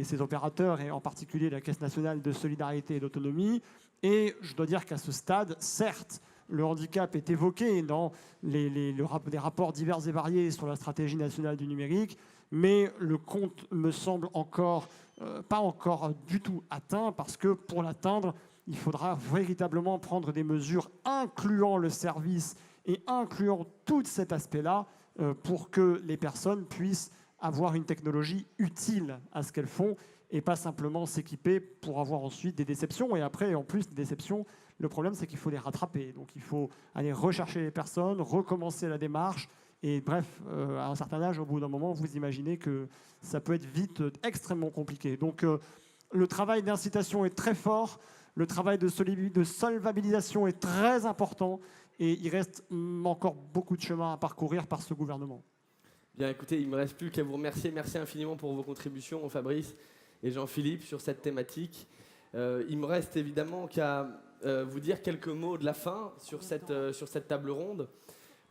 ces opérateurs et en particulier la Caisse nationale de solidarité et d'autonomie. Et je dois dire qu'à ce stade, certes, le handicap est évoqué dans les rapports divers et variés sur la stratégie nationale du numérique, mais le compte me semble pas encore du tout atteint, parce que pour l'atteindre, il faudra véritablement prendre des mesures incluant le service et incluant tout cet aspect-là pour que les personnes puissent avoir une technologie utile à ce qu'elles font et pas simplement s'équiper pour avoir ensuite des déceptions. Et après, en plus des déceptions, le problème, c'est qu'il faut les rattraper. Donc il faut aller rechercher les personnes, recommencer la démarche. Et bref, à un certain âge, au bout d'un moment, vous imaginez que ça peut être vite extrêmement compliqué. Donc le travail d'incitation est très fort, le travail de solvabilisation est très important, et il reste encore beaucoup de chemin à parcourir par ce gouvernement. Bien, écoutez, il ne me reste plus qu'à vous remercier. Merci infiniment pour vos contributions, Fabrice et Jean-Philippe, sur cette thématique. Il me reste évidemment qu'à vous dire quelques mots de la fin sur cette table ronde,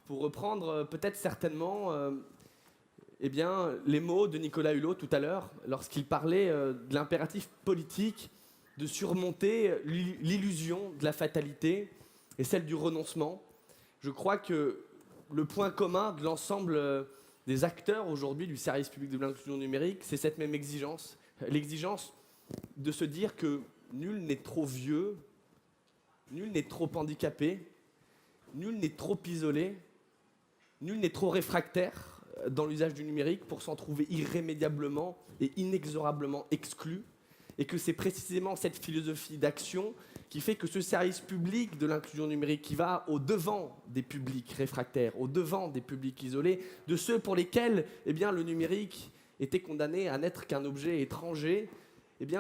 pour reprendre peut-être certainement les mots de Nicolas Hulot tout à l'heure, lorsqu'il parlait de l'impératif politique de surmonter l'illusion de la fatalité et celle du renoncement. Je crois que le point commun de l'ensemble des acteurs aujourd'hui du service public de l'inclusion numérique, c'est cette même exigence l'exigence de se dire que nul n'est trop vieux, nul n'est trop handicapé, nul n'est trop isolé, nul n'est trop réfractaire dans l'usage du numérique pour s'en trouver irrémédiablement et inexorablement exclu, et que c'est précisément cette philosophie d'action qui fait que ce service public de l'inclusion numérique qui va au-devant des publics réfractaires, au-devant des publics isolés, de ceux pour lesquels le numérique était condamné à n'être qu'un objet étranger,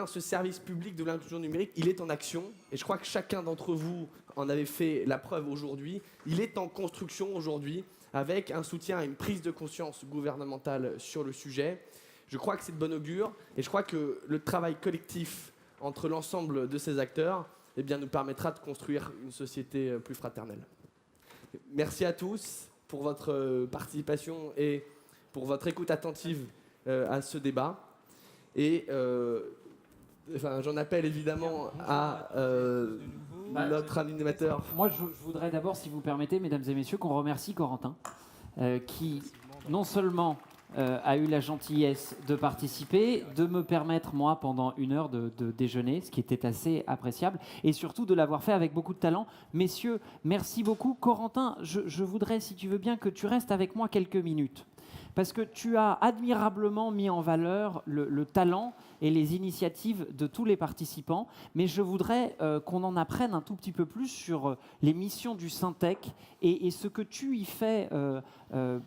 ce service public de l'inclusion numérique, il est en action. Et je crois que chacun d'entre vous en avait fait la preuve aujourd'hui. Il est en construction aujourd'hui avec un soutien et une prise de conscience gouvernementale sur le sujet. Je crois que c'est de bon augure et je crois que le travail collectif entre l'ensemble de ces acteurs nous permettra de construire une société plus fraternelle. Merci à tous pour votre participation et pour votre écoute attentive à ce débat. Et j'en appelle évidemment à notre animateur. Moi, je voudrais d'abord, si vous permettez, mesdames et messieurs, qu'on remercie Corentin, qui non seulement a eu la gentillesse de participer, de me permettre, moi, pendant 1 heure de déjeuner, ce qui était assez appréciable, et surtout de l'avoir fait avec beaucoup de talent. Messieurs, merci beaucoup. Corentin, je voudrais, si tu veux bien, que tu restes avec moi quelques minutes. Parce que tu as admirablement mis en valeur le talent et les initiatives de tous les participants, mais je voudrais qu'on en apprenne un tout petit peu plus sur les missions du Syntec et ce que tu y fais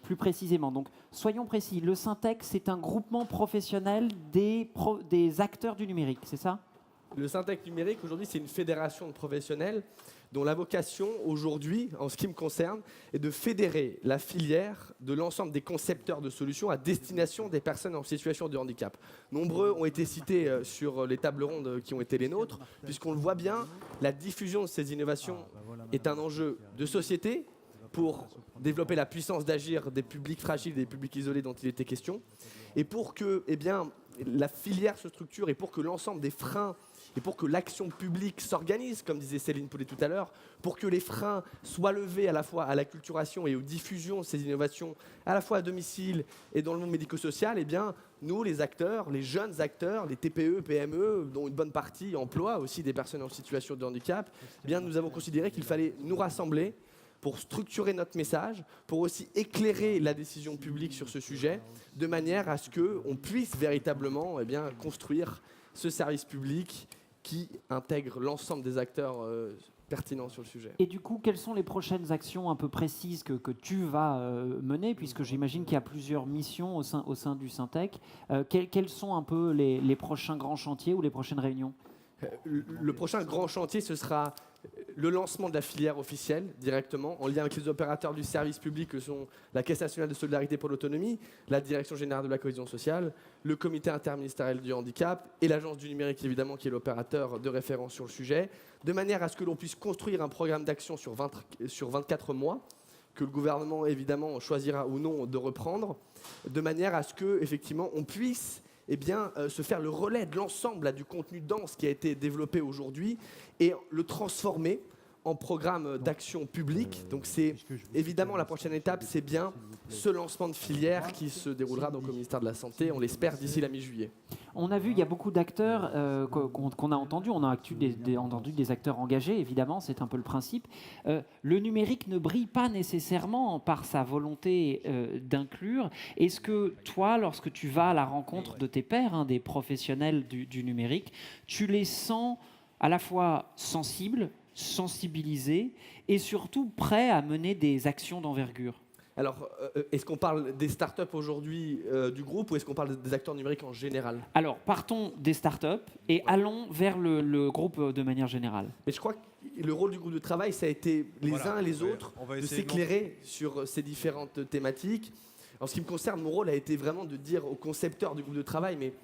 plus précisément. Donc, soyons précis, le Syntec, c'est un groupement professionnel des acteurs du numérique, c'est ça ? Le Syntec numérique, aujourd'hui, c'est une fédération de professionnels dont la vocation, aujourd'hui, en ce qui me concerne, est de fédérer la filière de l'ensemble des concepteurs de solutions à destination des personnes en situation de handicap. Nombreux ont été cités sur les tables rondes qui ont été les nôtres, puisqu'on le voit bien, la diffusion de ces innovations est un enjeu de société pour développer la puissance d'agir des publics fragiles, des publics isolés dont il était question, et pour que la filière se structure et pour que l'ensemble des freins et pour que l'action publique s'organise, comme disait Céline Poulet tout à l'heure, pour que les freins soient levés à la fois à l'acculturation et aux diffusions de ces innovations, à la fois à domicile et dans le monde médico-social, nous, les acteurs, les jeunes acteurs, les TPE, PME, dont une bonne partie emploient aussi des personnes en situation de handicap, nous avons considéré qu'il fallait nous rassembler pour structurer notre message, pour aussi éclairer la décision publique sur ce sujet, de manière à ce qu'on puisse véritablement construire ce service public qui intègre l'ensemble des acteurs pertinents sur le sujet. Et du coup, quelles sont les prochaines actions un peu précises que tu vas mener, puisque j'imagine qu'il y a plusieurs missions au sein du Syntec. Quels sont un peu les prochains grands chantiers ou les prochaines réunions ? Le prochain grand chantier, ce sera le lancement de la filière officielle directement, en lien avec les opérateurs du service public que sont la Caisse nationale de solidarité pour l'autonomie, la Direction générale de la cohésion sociale, le comité interministériel du handicap et l'Agence du numérique, évidemment, qui est l'opérateur de référence sur le sujet, de manière à ce que l'on puisse construire un programme d'action sur 24 mois, que le gouvernement, évidemment, choisira ou non de reprendre, de manière à ce qu'effectivement, on puisse se faire le relais de l'ensemble du contenu dense qui a été développé aujourd'hui et le transformer en programme d'action publique. Donc c'est évidemment la prochaine étape, c'est bien ce lancement de filière qui se déroulera donc au ministère de la Santé, on l'espère d'ici la mi-juillet. On a vu, il y a beaucoup d'acteurs qu'on a entendus. On a entendu des acteurs engagés, évidemment, c'est un peu le principe. Le numérique ne brille pas nécessairement par sa volonté d'inclure. Est-ce que toi, lorsque tu vas à la rencontre de tes pairs, des professionnels du numérique, tu les sens à la fois sensibilisés et surtout prêts à mener des actions d'envergure ? Alors, est-ce qu'on parle des startups aujourd'hui du groupe ou est-ce qu'on parle des acteurs numériques en général ? Alors, partons des startups et allons vers le groupe de manière générale. Mais je crois que le rôle du groupe de travail, ça a été uns et les autres de s'éclairer sur ces différentes thématiques. En ce qui me concerne, mon rôle a été vraiment de dire aux concepteurs du groupe de travail, mais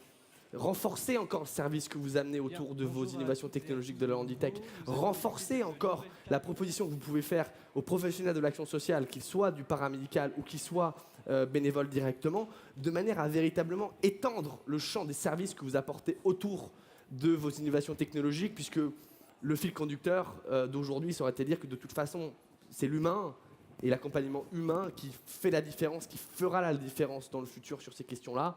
renforcez encore le service que vous amenez autour de vos innovations technologiques de la Handitech. Renforcez encore la proposition que vous pouvez faire aux professionnels de l'action sociale, qu'ils soient du paramédical ou qu'ils soient bénévoles directement, de manière à véritablement étendre le champ des services que vous apportez autour de vos innovations technologiques, puisque le fil conducteur d'aujourd'hui, ça aurait été de dire que de toute façon, c'est l'humain et l'accompagnement humain qui fait la différence, qui fera la différence dans le futur sur ces questions-là.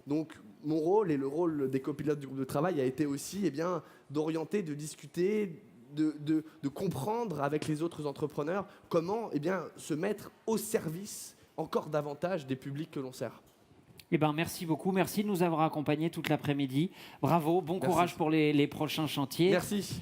Donc mon rôle et le rôle des copilotes du groupe de travail a été aussi d'orienter, de discuter, de comprendre avec les autres entrepreneurs comment se mettre au service encore davantage des publics que l'on sert. Merci beaucoup. Merci de nous avoir accompagnés toute l'après-midi. Bravo, bon courage pour les prochains chantiers. Merci.